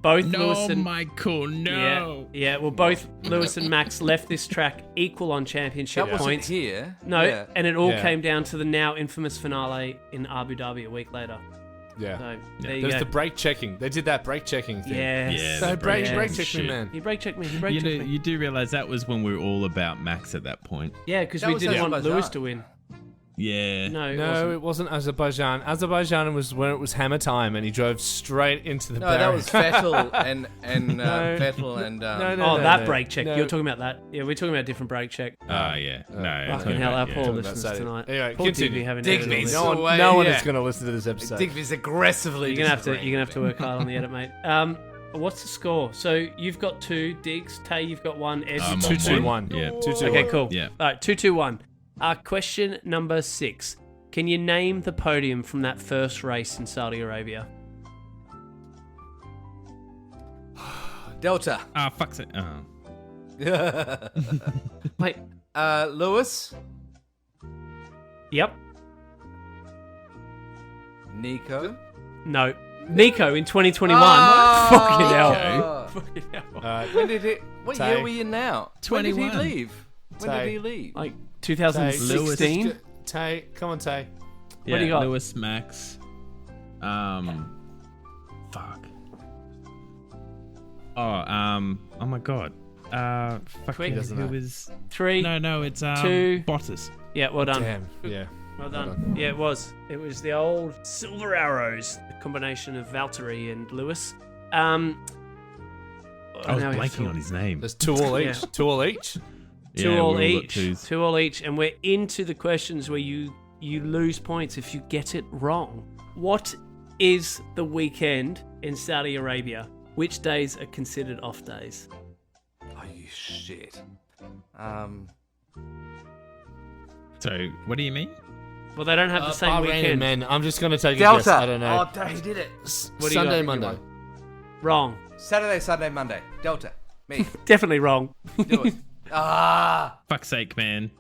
Both No, Lewis and Michael, no. Yeah. Well, both Lewis and Max left this track equal on championship That wasn't points. here. No, Yeah. and it all Yeah. came down to the now infamous finale in Abu Dhabi a week later. Yeah. So there you There's go. the brake checking. They did that brake checking thing. Yes. Yeah, So the brake yes. check me, Shit. man. He brake checked me. He brake You checked me. do realize that was when we were all about Max at that point. Yeah, because That we was didn't how want it was Lewis done. to win. Yeah. No, No, it wasn't Azerbaijan. Azerbaijan was when it was hammer time, and he drove straight into the No, barrier. that was Vettel and Vettel and. that brake check. no. You're talking about that. Yeah, we're talking about a different brake check. Oh, yeah. No. Fucking hell, our yeah. poor Talking listeners about tonight. Anyway, Poor continue. Digby having Digby's edited so all this. way- No one yeah. is going to listen to this episode. Digby's aggressively. You're gonna have to work hard on the edit, mate. What's the score? So you've got 2, Diggs. Tay, you've got 1. Ed, I'm you've on got 2. 2-2-1. Yeah. 2-2-1. Okay, cool. Yeah. All right, 2-2-1. Question number 6. Can you name the podium from that first race in Saudi Arabia? Delta. Ah, fuck's it. Oh. Wait. Lewis. Yep. Nico. No. Nico in 2021. Oh! Fucking hell. Oh. Fucking hell. When did it? What Tay. year are we in now? When did 21. he leave? When Tay. did he leave? Like 2016. Tay, come on, Tay. Yeah, do you got? Lewis, Max. Fuck. Oh my god. Fucking Quick. who was? 3. No, it's 2. Bottas. Yeah, well done. Damn. Yeah. Well done. Yeah, it was. It was the old Silver Arrows, the combination of Valtteri and Lewis. I was now we have blanking on his name. There's 2 all each. Yeah. 2 all each. Two Yeah, all we all got each. twos. 2 all each, and we're into the questions where you lose points if you get it wrong. What is the weekend in Saudi Arabia? Which days are considered off days? Oh, you shit. So, what do you mean? Well, they don't have the same Bahrain, weekend. man. I'm just going to take a Delta. guess. I don't know. Oh, he did it. What do you Sunday, got? Monday. Wrong. Saturday, Sunday, Monday. Delta. Me. Definitely wrong. Do it. Ah. Fuck's sake, man.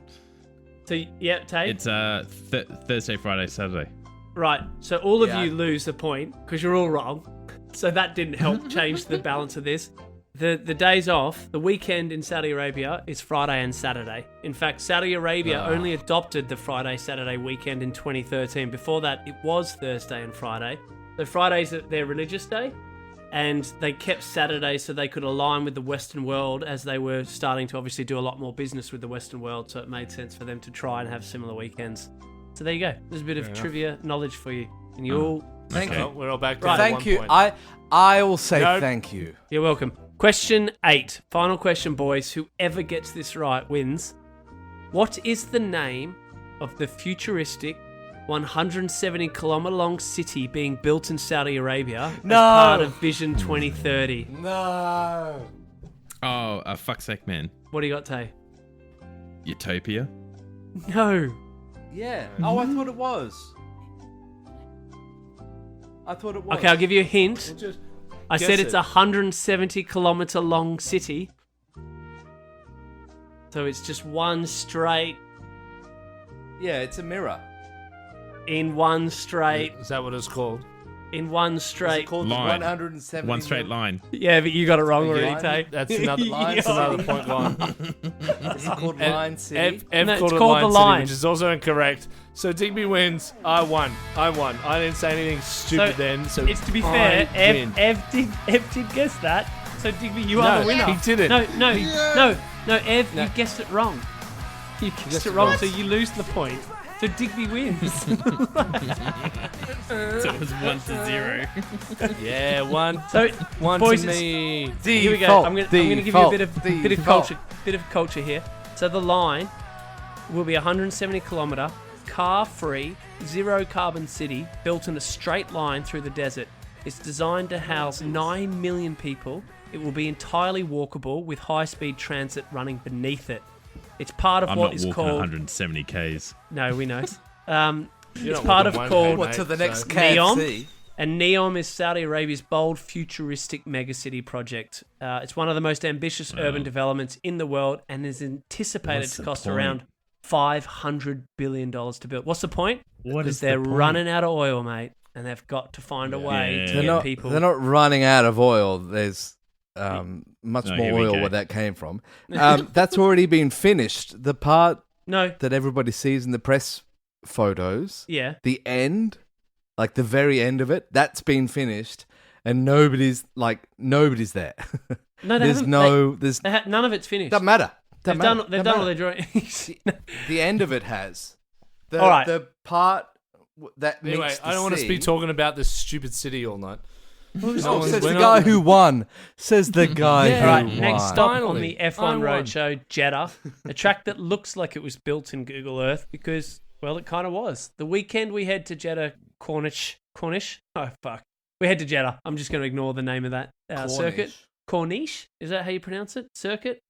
So, yeah, Tate? It's Thursday, Friday, Saturday. Right, so all of Yeah. you lose a point because you're all wrong. So that didn't help change the balance of this. The days off, the weekend in Saudi Arabia is Friday and Saturday. In fact, Saudi Arabia only adopted the Friday-Saturday weekend in 2013. Before that, it was Thursday and Friday. So Friday's their religious day, and they kept Saturday so they could align with the Western world as they were starting to obviously do a lot more business with the Western world, so it made sense for them to try and have similar weekends. So there you go. There's a bit of trivia knowledge for you. And you all... Thank Okay. Well, we're all back to Right. one Thank you. point. I will say No. thank you. You're welcome. Question 8. Final question, boys. Whoever gets this right wins. What is the name of the futuristic 170-kilometre long city being built in Saudi Arabia as No. part of Vision 2030? No. Oh, fuck's sake, man. What do you got, Tay? Utopia. No. Yeah. Oh, I thought it was. Okay, I'll give you a hint. Just I guess said it's it. a 170-kilometre long city. So it's just one straight, Yeah, it's a mirror. in one straight, Is that what it's called? in one It's straight. called Line. the 170. One straight line. Yeah, but you got it wrong Okay. already, Tay. That's another, Line that's another point gone. It's called Line City. Ev No, it's called it called Line the City, Line. which is also incorrect. So Digby wins. I won. I didn't say anything stupid then. So it's to be I fair, win. Ev did guess that. So Digby, you are No, the winner. he didn't. No, Ev, No. you guessed it wrong. You guessed guessed it it wrong, wrong. so you lose the point. So Digby wins. So it was 1-0. Yeah, one. So One boys, to it's- me. here we go. I'm gonna give you a bit of culture here. So the line will be 170 kilometre, car-free, zero-carbon city built in a straight line through the desert. It's designed to house 9 million people. It will be entirely walkable with high-speed transit running beneath it. It's part of I'm what not is walking called. 170 Ks. No, we know. You're It's not part of walking called. 1K, What, to the mate, next so- KFC? And Neom is Saudi Arabia's bold, futuristic megacity project. It's one of the most ambitious urban developments in the world and is anticipated What's to the cost point? around $500 billion to build. What's the point? What Because is the they're point? running out of oil, mate, and they've got to find a way Yeah. to They're get people. They're not running out of oil. There's much No, more here we oil go. where that came from. That's already been finished. The part No, that everybody sees in the press photos, yeah. the end, like the very end of it, that's been finished, and nobody's there. No, they there's haven't. no, there's None of it's finished. doesn't matter. They've Doesn't done matter. all their drawings. The end of it has. All right. The part that Anyway, meets the I don't want to sea- be talking about this stupid city all night. Oh, No, says we're the not- guy who won. Says the guy Yeah. who All right, won. next stop on Finally, the F1 I won. Roadshow, Jeddah, a track that looks like it was built in Google Earth because, well, it kind of was. The weekend we head to Jeddah Cornish? Oh, fuck. We head to Jeddah. I'm just going to ignore the name of that circuit. Corniche? Is that how you pronounce it? Circuit?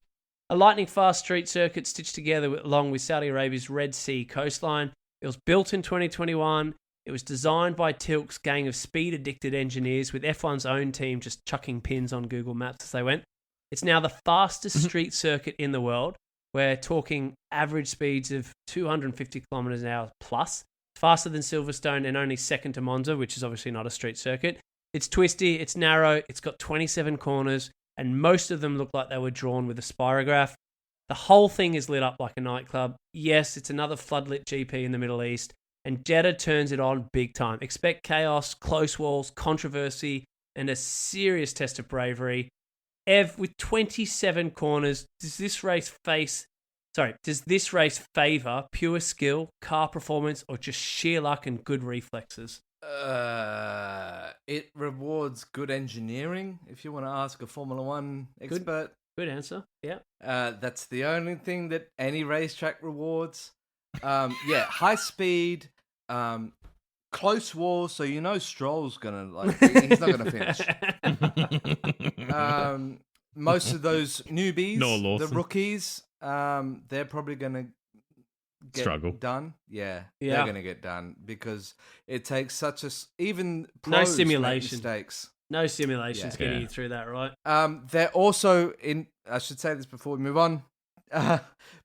A lightning-fast street circuit stitched together along with Saudi Arabia's Red Sea coastline. It was built in 2021. It was designed by Tilk's gang of speed-addicted engineers with F1's own team just chucking pins on Google Maps as they went. It's now the fastest street circuit in the world. We're talking average speeds of 250 kilometers an hour plus. Faster than Silverstone and only second to Monza, which is obviously not a street circuit. It's twisty, it's narrow, it's got 27 corners, and most of them look like they were drawn with a spirograph. The whole thing is lit up like a nightclub. Yes, it's another floodlit GP in the Middle East, and Jeddah turns it on big time. Expect chaos, close walls, controversy, and a serious test of bravery. Ev, with 27 corners, does this race favour pure skill, car performance, or just sheer luck and good reflexes? It rewards good engineering. If you want to ask a Formula One expert, Good answer. Yeah. that's the only thing that any racetrack rewards. High speed, close walls. So you know Stroll's gonna he's not gonna finish. Most of those newbies, Nor the Lawson. rookies, they're probably gonna get Struggle. done. Yeah, Yeah. they're gonna get done because it takes such a even No pros make simulation. mistakes. No simulations Yeah. getting you through that, right? They're also in. I should say this before we move on.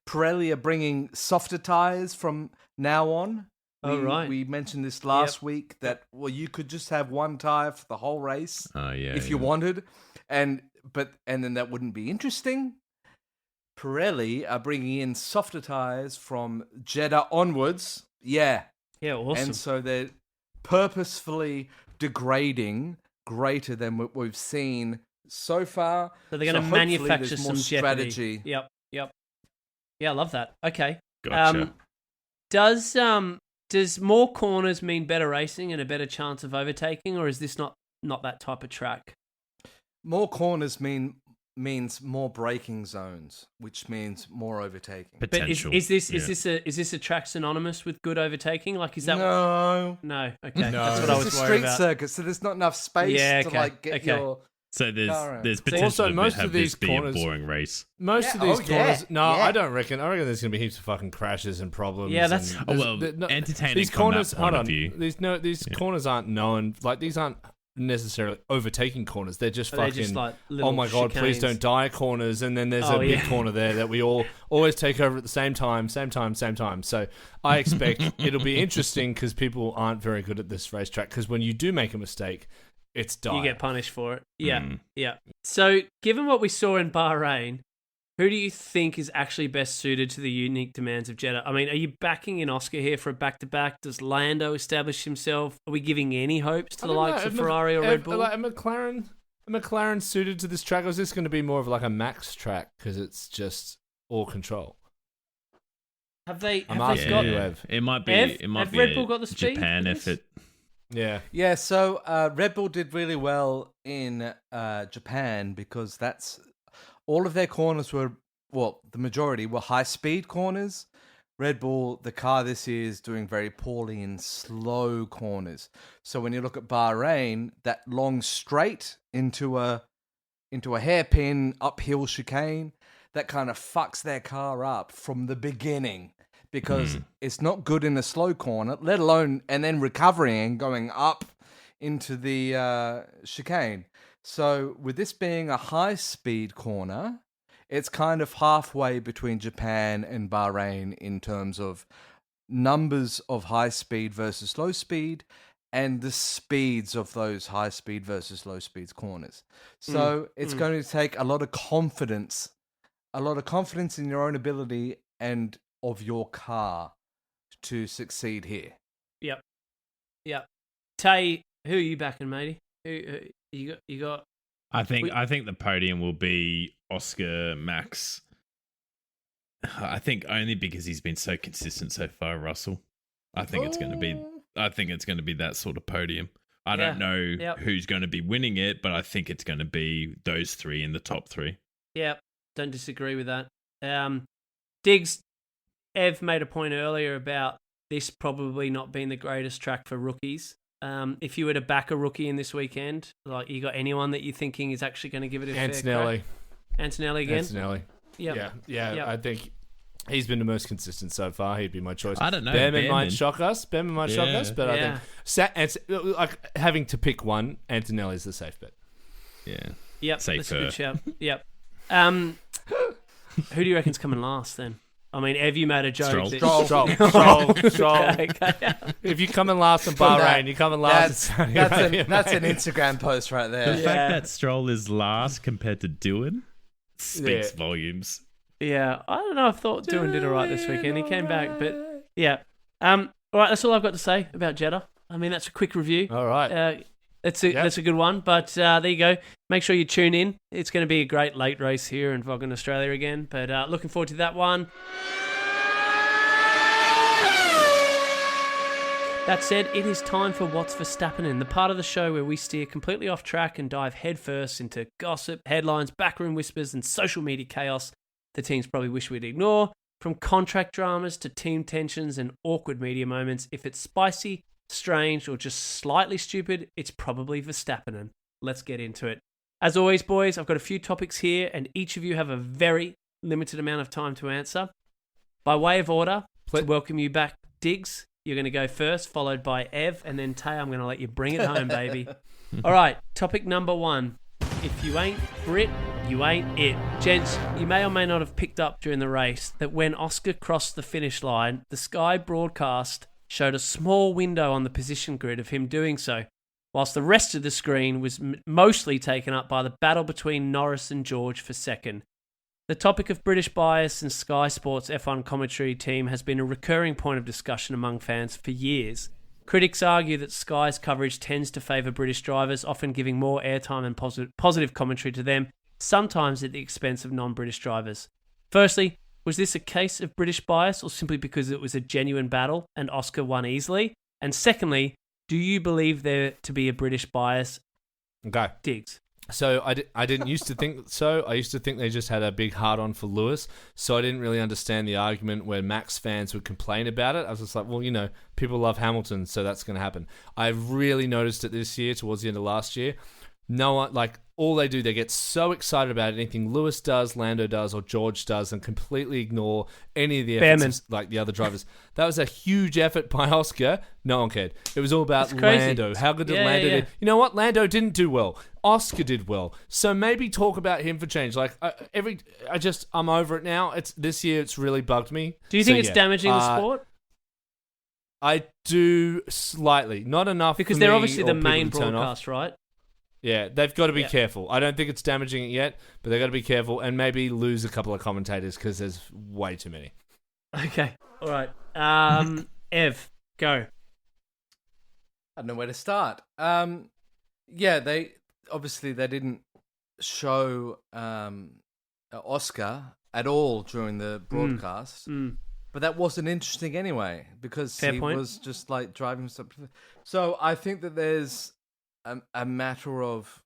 Pirelli are bringing softer tires from now on. Oh, right. We mentioned this last week that you could just have one tire for the whole race if you wanted, and then that wouldn't be interesting. Pirelli are bringing in softer tires from Jeddah onwards. Yeah, Yeah, awesome. and so they're purposefully degrading greater than what we've seen so far. So they're going to hopefully manufacture there's some more Jeopardy. strategy. Yep. Yeah, I love that. Okay. Gotcha. Does more corners mean better racing and a better chance of overtaking, or is this not that type of track? More corners means more braking zones, which means more overtaking. But Potential. is this a track synonymous with good overtaking? Like, is that No. No. Okay, No. that's what I It's was a worried street about. circuit, so there's not enough space Yeah, to okay, get okay. your. So Alright. there's So potential also, to most have of these this be corners- a boring race. Most of Yeah, these oh, yeah, corners, no, yeah. I don't reckon. I reckon there's going to be heaps of fucking crashes and problems. Yeah, that's- and Oh, there's- well, entertaining These from corners, that point hold of on. view. These corners aren't known. Like, these aren't necessarily overtaking corners. They're just Are they fucking. just like little Oh my god! Please chicanes? don't die corners. And then there's Oh, a big yeah. corner there that we all always take over at the same time. So I expect it'll be interesting because people aren't very good at this racetrack. Because when you do make a mistake, it's dire. You get punished for it. Yeah, Mm. yeah. So, given what we saw in Bahrain, who do you think is actually best suited to the unique demands of Jeddah? I mean, are you backing in Oscar here for a back-to-back? Does Lando establish himself? Are we giving any hopes to the likes of Ferrari or Red Bull? Like a McLaren suited to this track, or is this going to be more of like a Max track because it's just all control? Have they I'm got... asking you, Ev. It might be. Ev, it might have be Red a Bull got the speed Japan for this? effort. Yeah. Yeah, so Red Bull did really well in Japan because that's all of their corners were, well, the majority were high-speed corners. Red Bull, the car this year, is doing very poorly in slow corners. So when you look at Bahrain, that long straight into a hairpin uphill chicane, that kind of fucks their car up from the beginning because it's not good in a slow corner, let alone and then recovering and going up into the chicane. So with this being a high-speed corner, it's kind of halfway between Japan and Bahrain in terms of numbers of high speed versus low speed and the speeds of those high speed versus low speeds corners. So it's going to take a lot of confidence in your own ability and of your car to succeed here. Yep. Tay, who are you backing, matey? Who you got? I think the podium will be Oscar Max. I think only because he's been so consistent so far, Russell. I think it's going to be. I think it's going to be that sort of podium. I don't know who's going to be winning it, but I think it's going to be those three in the top three. Yeah, don't disagree with that. Diggs, Ev made a point earlier about this probably not being the greatest track for rookies. If you were to back a rookie in this weekend, like you got anyone that you're thinking is actually going to give it a fair crack? Antonelli again? Antonelli. Yep. Yeah. I think he's been the most consistent so far. He'd be my choice. I don't know. Behrman might shock us. But I think like having to pick one, Antonelli's the safe bet. Yeah. Yep. Safer. That's a good shout. Yep. Who do you reckon's coming last then? I mean, Ev, you made a joke. Stroll. Okay. If you come in last in Bahrain, you come in last. That's an Instagram post right there. The fact that Stroll is last compared to Doohan speaks volumes. Yeah, I don't know. I thought Doohan did all right this weekend. He came back, but yeah. All right, that's all I've got to say about Jeddah. I mean, that's a quick review. All right. That's a good one. But there you go. Make sure you tune in. It's going to be a great late race here in Vaughan, Australia again. But looking forward to that one. That said, it is time for What's Verstappen, the part of the show where we steer completely off track and dive headfirst into gossip, headlines, backroom whispers, and social media chaos the teams probably wish we'd ignore. From contract dramas to team tensions and awkward media moments, if it's spicy, strange, or just slightly stupid, it's probably Verstappen. Let's get into it. As always, boys, I've got a few topics here, and each of you have a very limited amount of time to answer. By way of order, to welcome you back, Diggs, you're going to go first, followed by Ev, and then Tay, I'm going to let you bring it home, baby. All right, topic number 1. If you ain't Brit, you ain't it. Gents, you may or may not have picked up during the race that when Oscar crossed the finish line, the Sky broadcast showed a small window on the position grid of him doing so, whilst the rest of the screen was mostly taken up by the battle between Norris and George for second. The topic of British bias and Sky Sports F1 commentary team has been a recurring point of discussion among fans for years. Critics argue that Sky's coverage tends to favour British drivers, often giving more airtime and positive commentary to them, sometimes at the expense of non-British drivers. Firstly, was this a case of British bias or simply because it was a genuine battle and Oscar won easily? And secondly, do you believe there to be a British bias? Okay. Diggs. So I didn't used to think so. I used to think they just had a big hard-on for Lewis. So I didn't really understand the argument where Max fans would complain about it. I was just like, well, you know, people love Hamilton, so that's going to happen. I really noticed it this year, towards the end of last year. No one, like, all they do, they get so excited about anything Lewis does, Lando does, or George does, and completely ignore any of the efforts of, like, the other drivers. That was a huge effort by Oscar. No one cared. It was all about Lando. How good did Lando do? You know what? Lando didn't do well. Oscar did well. So maybe talk about him for change. Like, I'm over it now. This year, it's really bugged me. Do you think it's damaging the sport? I do slightly. Not enough because they're obviously the main broadcast, right? Yeah, they've got to be careful. I don't think it's damaging it yet, but they've got to be careful and maybe lose a couple of commentators because there's way too many. Okay. All right. Ev, go. I don't know where to start. They didn't show Oscar at all during the broadcast. But that wasn't interesting anyway because was just like driving stuff. So I think that there's a matter of,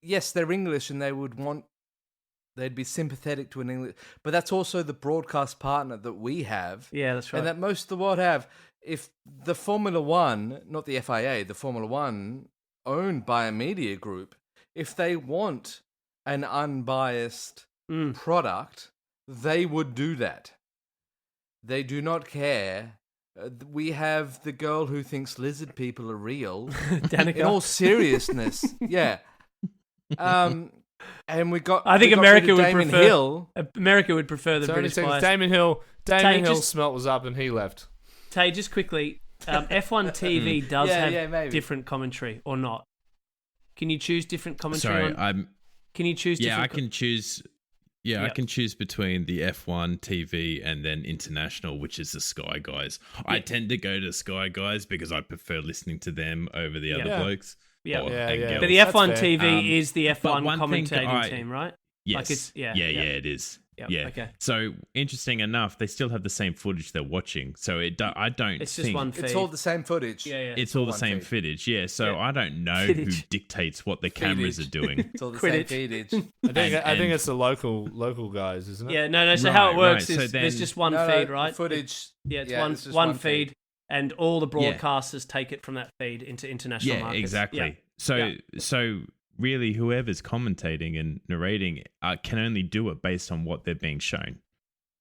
yes, they're English and they'd be sympathetic to an English, but that's also the broadcast partner that we have. Yeah, that's right. And that most of the world have. If the Formula One, not the FIA, the Formula One owned by a media group, if they want an unbiased product, they would do that. They do not care. We have the girl who thinks lizard people are real. Danica. In all seriousness, yeah. And we got. I think America would prefer. Hill. America would prefer the British bias. Damon Hill smelt was up and he left. Tay, just quickly, F1 TV does have different commentary or not? Can you choose different commentary? Can you choose? Yeah, I can choose. Yeah, I can choose between the F1 TV and then international, which is the Sky guys. Yep. I tend to go to Sky guys because I prefer listening to them over the other blokes. Yeah. But the F1 TV is the F1 commentating team, right? Yes. Like it's, yeah, it is. Yep, Yeah. okay. So interesting enough, they still have the same footage they're watching. So I don't It's think just one feed. It's all the same footage. Yeah. it's all the one same feed. footage. Yeah. So Yeah. I don't know Footage. who dictates what the cameras are doing. It's all the Quidditch. same feedage. I think And- it's the local guys, isn't it? Yeah, no. So how it Right, works right. is So there's then- just one No, feed, the right? footage. Yeah, it's it's just one feed, and all the broadcasters take it from that feed into international Yeah, markets. exactly. Yeah. So really, whoever's commentating and narrating can only do it based on what they're being shown.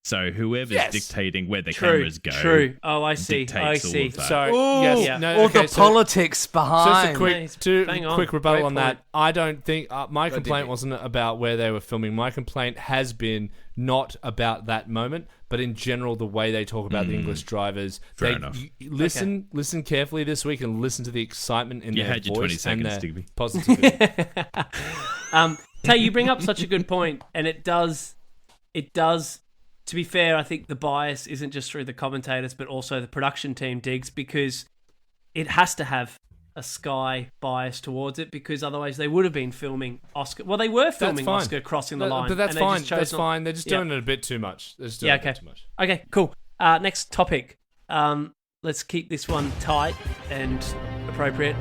So whoever's Yes. dictating where the True. cameras go. True. Oh, I see. dictates I all see. of that. So Ooh, yes, Yeah. no, all okay, the so- politics So behind. just a Bang on. quick rebuttal Great on that. point. I don't think my Go complaint dig it. wasn't about where they were filming. My complaint has been not about that moment, but in general the way they talk about the English drivers. Fair enough. Listen carefully this week and listen to the excitement in You their had your voice 20 and seconds, their Digby. positivity. Tay, you bring up such a good point, and it does. To be fair, I think the bias isn't just through the commentators, but also the production team, Diggs, because it has to have a Sky bias towards it, because otherwise they would have been filming Oscar. Well, they were filming fine. Oscar crossing the line, But that's and they fine. just chose That's not- fine. They're just Yeah. doing it a bit too much. They're just doing Yeah, it a bit okay. too much. Okay, cool. Next topic. Let's keep this one tight and appropriate.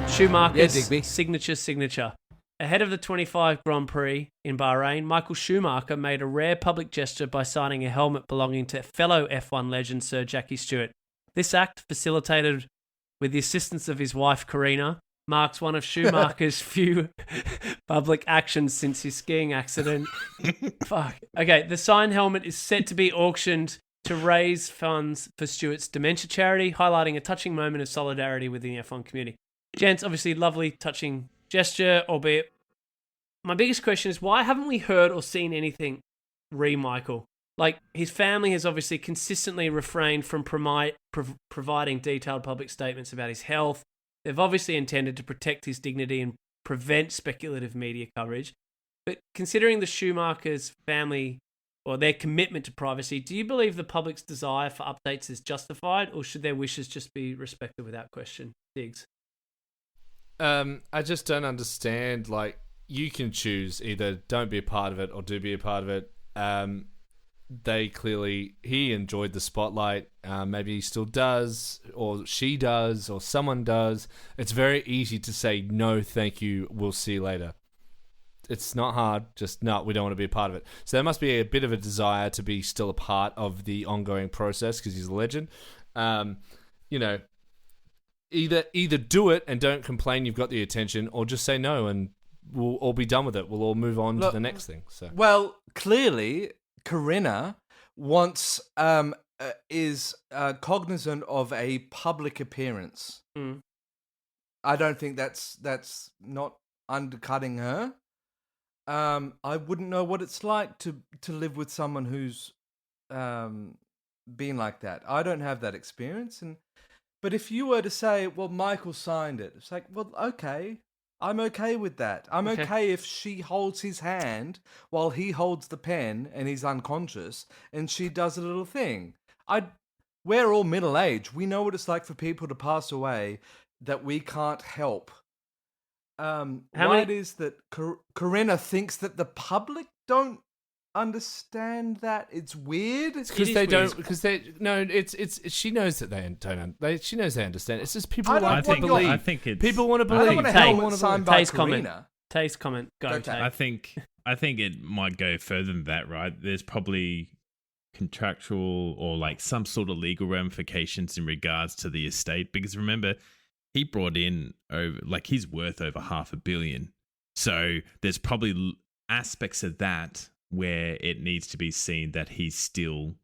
Schumacher's Digby. signature. Ahead of the 25 Grand Prix in Bahrain, Michael Schumacher made a rare public gesture by signing a helmet belonging to fellow F1 legend Sir Jackie Stewart. This act, facilitated with the assistance of his wife Karina, marks one of Schumacher's few public actions since his skiing accident. Fuck. Okay, the signed helmet is set to be auctioned to raise funds for Stewart's dementia charity, highlighting a touching moment of solidarity within the F1 community. Gents, obviously lovely, touching gesture, albeit my biggest question is, why haven't we heard or seen anything Michael? Like, his family has obviously consistently refrained from providing detailed public statements about his health. They've obviously intended to protect his dignity and prevent speculative media coverage. But considering the Schumacher's family or their commitment to privacy, do you believe the public's desire for updates is justified, or should their wishes just be respected without question? Diggs. I just don't understand. Like, you can choose either don't be a part of it or do be a part of it. He enjoyed the spotlight. Maybe he still does, or she does, or someone does. It's very easy to say no, thank you. We'll see you later. It's not hard. Just no, we don't want to be a part of it. So there must be a bit of a desire to be still a part of the ongoing process because he's a legend. Either do it and don't complain you've got the attention, or just say no and we'll all be done with it. We'll all move on to the next thing. So Well, clearly, Corinna is cognizant of a public appearance. Mm. I don't think that's not undercutting her. I wouldn't know what it's like to live with someone who's been like that. I don't have that experience, but if you were to say, well, Michael signed it, it's like, well, okay, I'm okay with that. I'm okay if she holds his hand while he holds the pen and he's unconscious and she does a little thing. We're all middle-aged. We know what it's like for people to pass away that we can't help. It is that Corinna thinks that the public don't understand that. It's weird. because they don't. Because they no. It's she knows that they don't. She knows they understand. It's just people want to believe. I think it's People want to I don't believe. want to Tay, help signed by Tay's comment. Corinna. Tay's comment. Go, Go, Tay. Tay. I think it might go further than that, right? There's probably contractual or like some sort of legal ramifications in regards to the estate, because remember, he brought in he's worth over $500 million. So there's probably aspects of that where it needs to be seen that he's still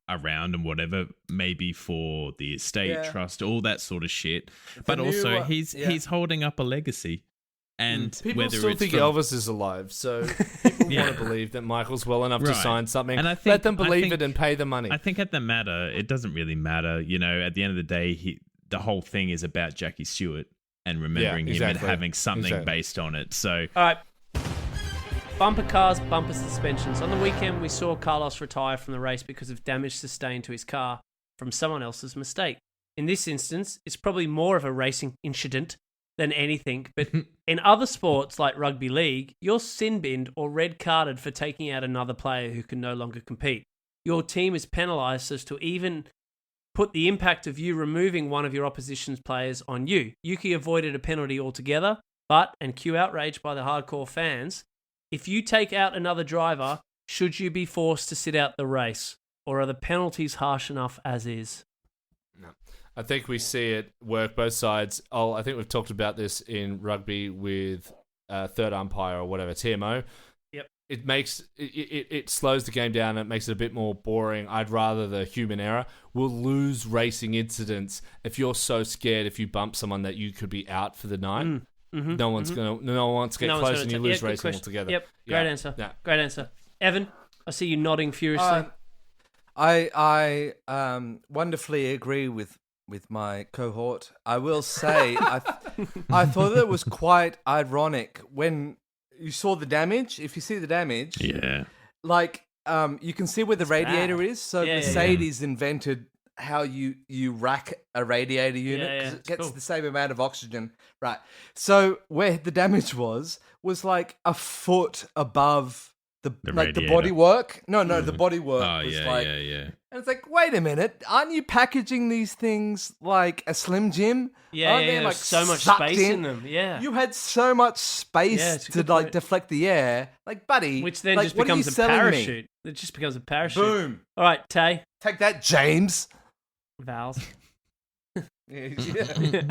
around and whatever, maybe for the estate trust, all that sort of shit. But also he's holding up a legacy. And People whether still it's think from- Elvis is alive, so people want to believe that Michael's well enough to Right. sign something. And I think- Let them I believe think- it and pay the money. I think at the matter, it doesn't really matter. You know, at the end of the day, the whole thing is about Jackie Stewart and remembering him and exactly. having something Exactly. based on it. So All right. Bumper cars, bumper suspensions. On the weekend, we saw Carlos retire from the race because of damage sustained to his car from someone else's mistake. In this instance, it's probably more of a racing incident than anything. But in other sports like rugby league, you're sin binned or red carded for taking out another player who can no longer compete. Your team is penalised as to even put the impact of you removing one of your opposition's players on you. Yuki avoided a penalty altogether, but, and cue outrage by the hardcore fans, if you take out another driver, should you be forced to sit out the race? Or are the penalties harsh enough as is? No. I think we see it work both sides. I think we've talked about this in rugby with third umpire or whatever, TMO. Yep. It slows the game down. It makes it a bit more boring. I'd rather the human error. We'll lose racing incidents if you're so scared if you bump someone that you could be out for the night. Mm-hmm. No one wants to get close and you lose racing altogether. Yep. Great answer. Yeah. Great answer. Evan, I see you nodding furiously. I wonderfully agree with my cohort. I will say, I thought it was quite ironic when you saw the damage. If you see the damage, like you can see where the radiator is. So Mercedes invented how you rack a radiator unit because it gets the same amount of oxygen, right? So where the damage was like a foot above the bodywork. No, the bodywork was and it's like, wait a minute, aren't you packaging these things like a Slim Jim? Aren't there, like, so much space in them. Yeah, you had so much space to like deflect the air, like, buddy. Which then like, just becomes a parachute. It just becomes a parachute. Boom. All right, Tay. Take that, James. Vowels. James I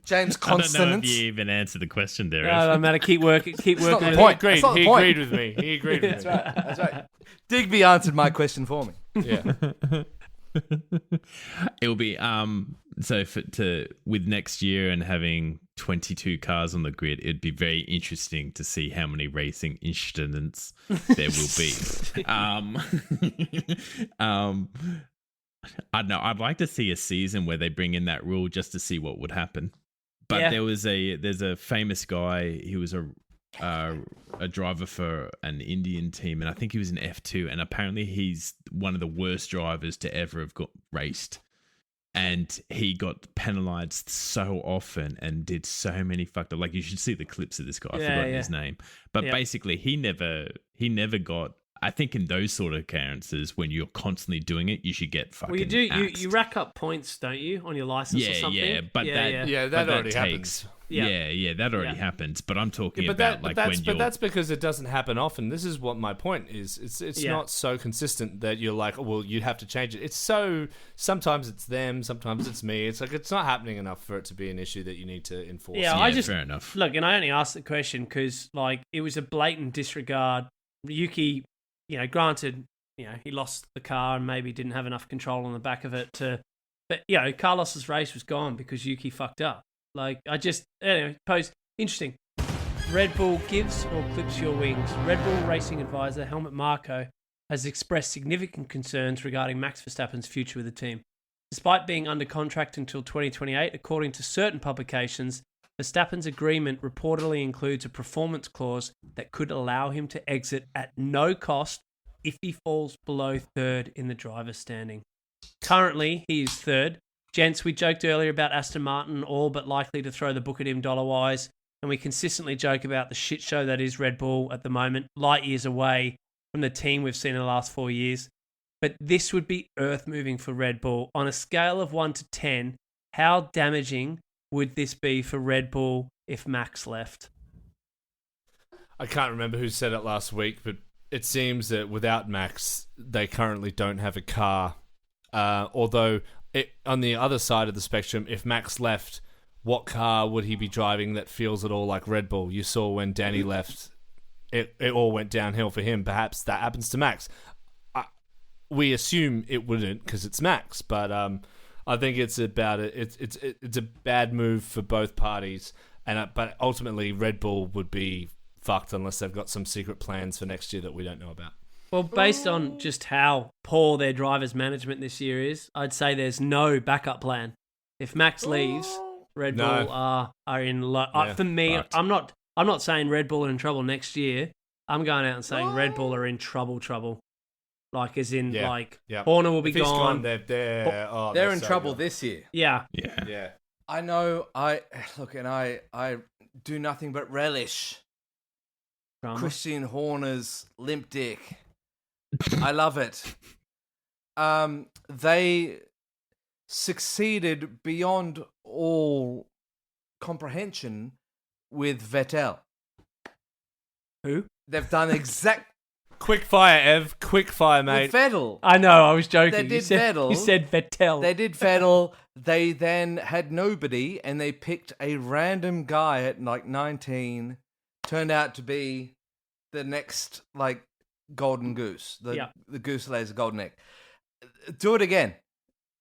don't know consonants. if you even answered the question there. No matter. Keep working. Keep not working. the point. He That's not the agreed point. with me. He agreed with me. That's right. Digby answered my question for me. Yeah. It'll be with next year and having 22 cars on the grid, it'd be very interesting to see how many racing incidents there will be. I don't know. I'd like to see a season where they bring in that rule just to see what would happen. But there's a famous guy. He was a driver for an Indian team, and I think he was in F2. And apparently, he's one of the worst drivers to ever have got raced. And he got penalized so often and did so many fucked up. Like, you should see the clips of this guy. I've forgotten his name, but basically, he never got. I think in those sort of occurrences, when you're constantly doing it, you should get fucking. Well, you do. axed. You rack up points, don't you, on your license or something? But that already happens. That already happens. But I'm talking but about that's because it doesn't happen often. This is what my point is. It's not so consistent that you're like, oh, well, you have to change it. It's so sometimes it's them, sometimes it's me. It's like it's not happening enough for it to be an issue that you need to enforce. Fair enough. Look, and I only asked the question because like it was a blatant disregard. Yuki, granted, he lost the car and maybe didn't have enough control on the back of it but Carlos's race was gone because Yuki fucked up. Like, interesting. Red Bull gives or clips your wings. Red Bull racing advisor Helmut Marko has expressed significant concerns regarding Max Verstappen's future with the team. Despite being under contract until 2028, according to certain publications, Verstappen's agreement reportedly includes a performance clause that could allow him to exit at no cost if he falls below third in the driver's standing. Currently, he is third. Gents, we joked earlier about Aston Martin all but likely to throw the book at him dollar-wise, and we consistently joke about the shit show that is Red Bull at the moment, light years away from the team we've seen in the last 4 years. But this would be earth-moving for Red Bull. On a scale of 1 to 10, how damaging would this be for Red Bull if Max left? I can't remember who said it last week, but it seems that without Max, they currently don't have a car. Although, on the other side of the spectrum, if Max left, what car would he be driving that feels at all like Red Bull? You saw when Danny left, it all went downhill for him. Perhaps that happens to Max. We assume it wouldn't because it's Max, but I think it's about it's a bad move for both parties, but ultimately Red Bull would be fucked unless they've got some secret plans for next year that we don't know about. Well, based on just how poor their drivers' management this year is, I'd say there's no backup plan. If Max leaves, Red Bull are in for me, fucked. I'm not saying Red Bull are in trouble next year. I'm going out and saying Red Bull are in trouble. Like, as in, Horner will be gone. They're in trouble this year. Yeah. Yeah. I know. I do nothing but relish Drama. Christian Horner's limp dick. I love it. They succeeded beyond all comprehension with Vettel. Who? They've done exact Quick fire, Ev. Quick fire, mate. with Vettel. I know, I was joking. They did Vettel. You said Vettel. They did Vettel. They then had nobody, and they picked a random guy at like 19. Turned out to be the next golden goose. The goose that lays a golden egg. Do it again.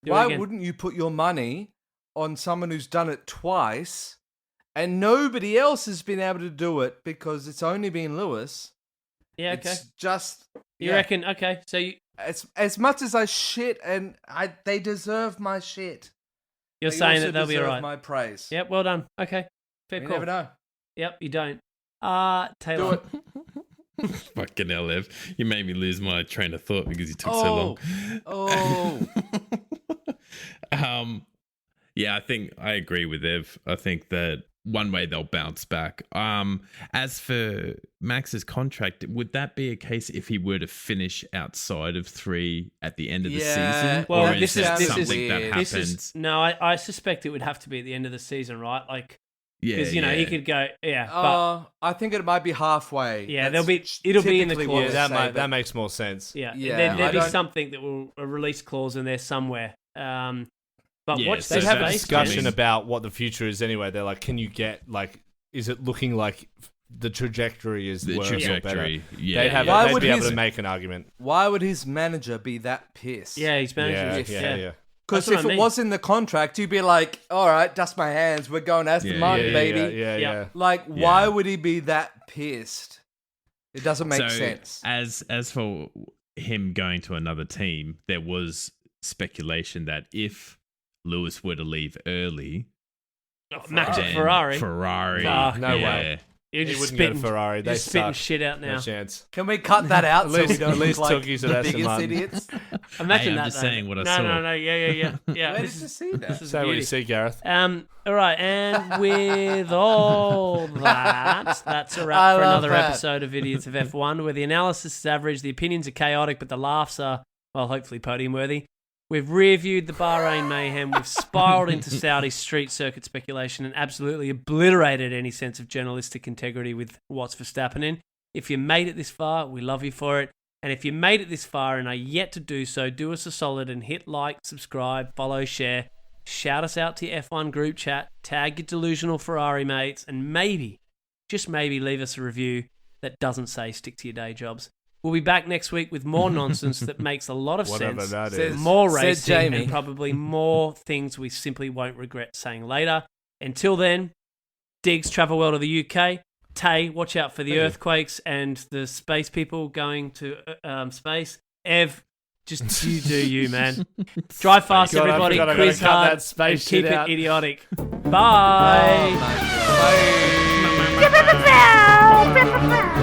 Why wouldn't you put your money on someone who's done it twice, and nobody else has been able to do it because it's only been Lewis? Yeah, okay. It's just You reckon? Okay, so you, as much as I shit, and they deserve my shit. you're They saying also that they'll be deserve alright. my praise. Yep, well done. Okay, fair You call. never know. Yep, you don't. Taylor. Do it. Fucking hell, Ev. You made me lose my train of thought because you took so long. Yeah, I think I agree with Ev. I think that one way they'll bounce back. As for Max's contract, would that be a case if he were to finish outside of 3 at the end of the season? Well, or this is that is something that this happens? is no. I suspect it would have to be at the end of the season, right? Like, because he could go. Yeah, but I think it might be halfway. Yeah, That's it'll be in the typically clause. what Yeah, they say, that makes more sense. yeah, Yeah, there'd be I don't- something that will a release clause in there somewhere. But Yeah, watch so this They have a that's space, discussion man. about what the future is anyway. They're like, can you get, is it looking like the trajectory is The worse or better? trajectory, yeah. Why They'd would be able his- to make an argument. Why would his manager be that pissed? Yeah, he's managing. Yeah. Because That's what if I it mean. was in the contract, he'd be like, all right, dust my hands. We're going Aston Yeah, Martin, baby. Yeah. Why would he be that pissed? It doesn't make sense. As for him going to another team, there was speculation that if Lewis were to leave early, Max at then Ferrari. No yeah. way. You're He just wouldn't go to spitting, Ferrari. They you're spitting suck. shit out now. No chance. Can we cut that out At so we least- don't at least look like Tookie's at the Aston biggest Martin. idiots? Imagine I'm that. just though. saying what I saw. No. Yeah. Where This did you is see that? this is Say what you beauty. see, Gareth. All right, and with all that, that's a wrap I for love another that. episode of Idiots of F1, where the analysis is average, the opinions are chaotic, but the laughs are, well, hopefully podium worthy. We've reviewed the Bahrain mayhem, we've spiraled into Saudi street circuit speculation and absolutely obliterated any sense of journalistic integrity with what's Verstappen in. If you made it this far, we love you for it. And if you made it this far and are yet to do so, do us a solid and hit like, subscribe, follow, share. Shout us out to your F1 group chat, tag your delusional Ferrari mates, and maybe, just maybe, leave us a review that doesn't say stick to your day jobs. We'll be back next week with more nonsense that makes a lot of Whatever sense. that Says- is. More Said racing Jamie. and probably more things we simply won't regret saying later. Until then, Diggs, travel well to the UK. Tay, watch out for the earthquakes and the space people going to space. Ev, just you do you, man. Drive fast, God, I everybody. forgot I gotta Quiz cut hard that space and keep shit it out. idiotic. Bye. Bye.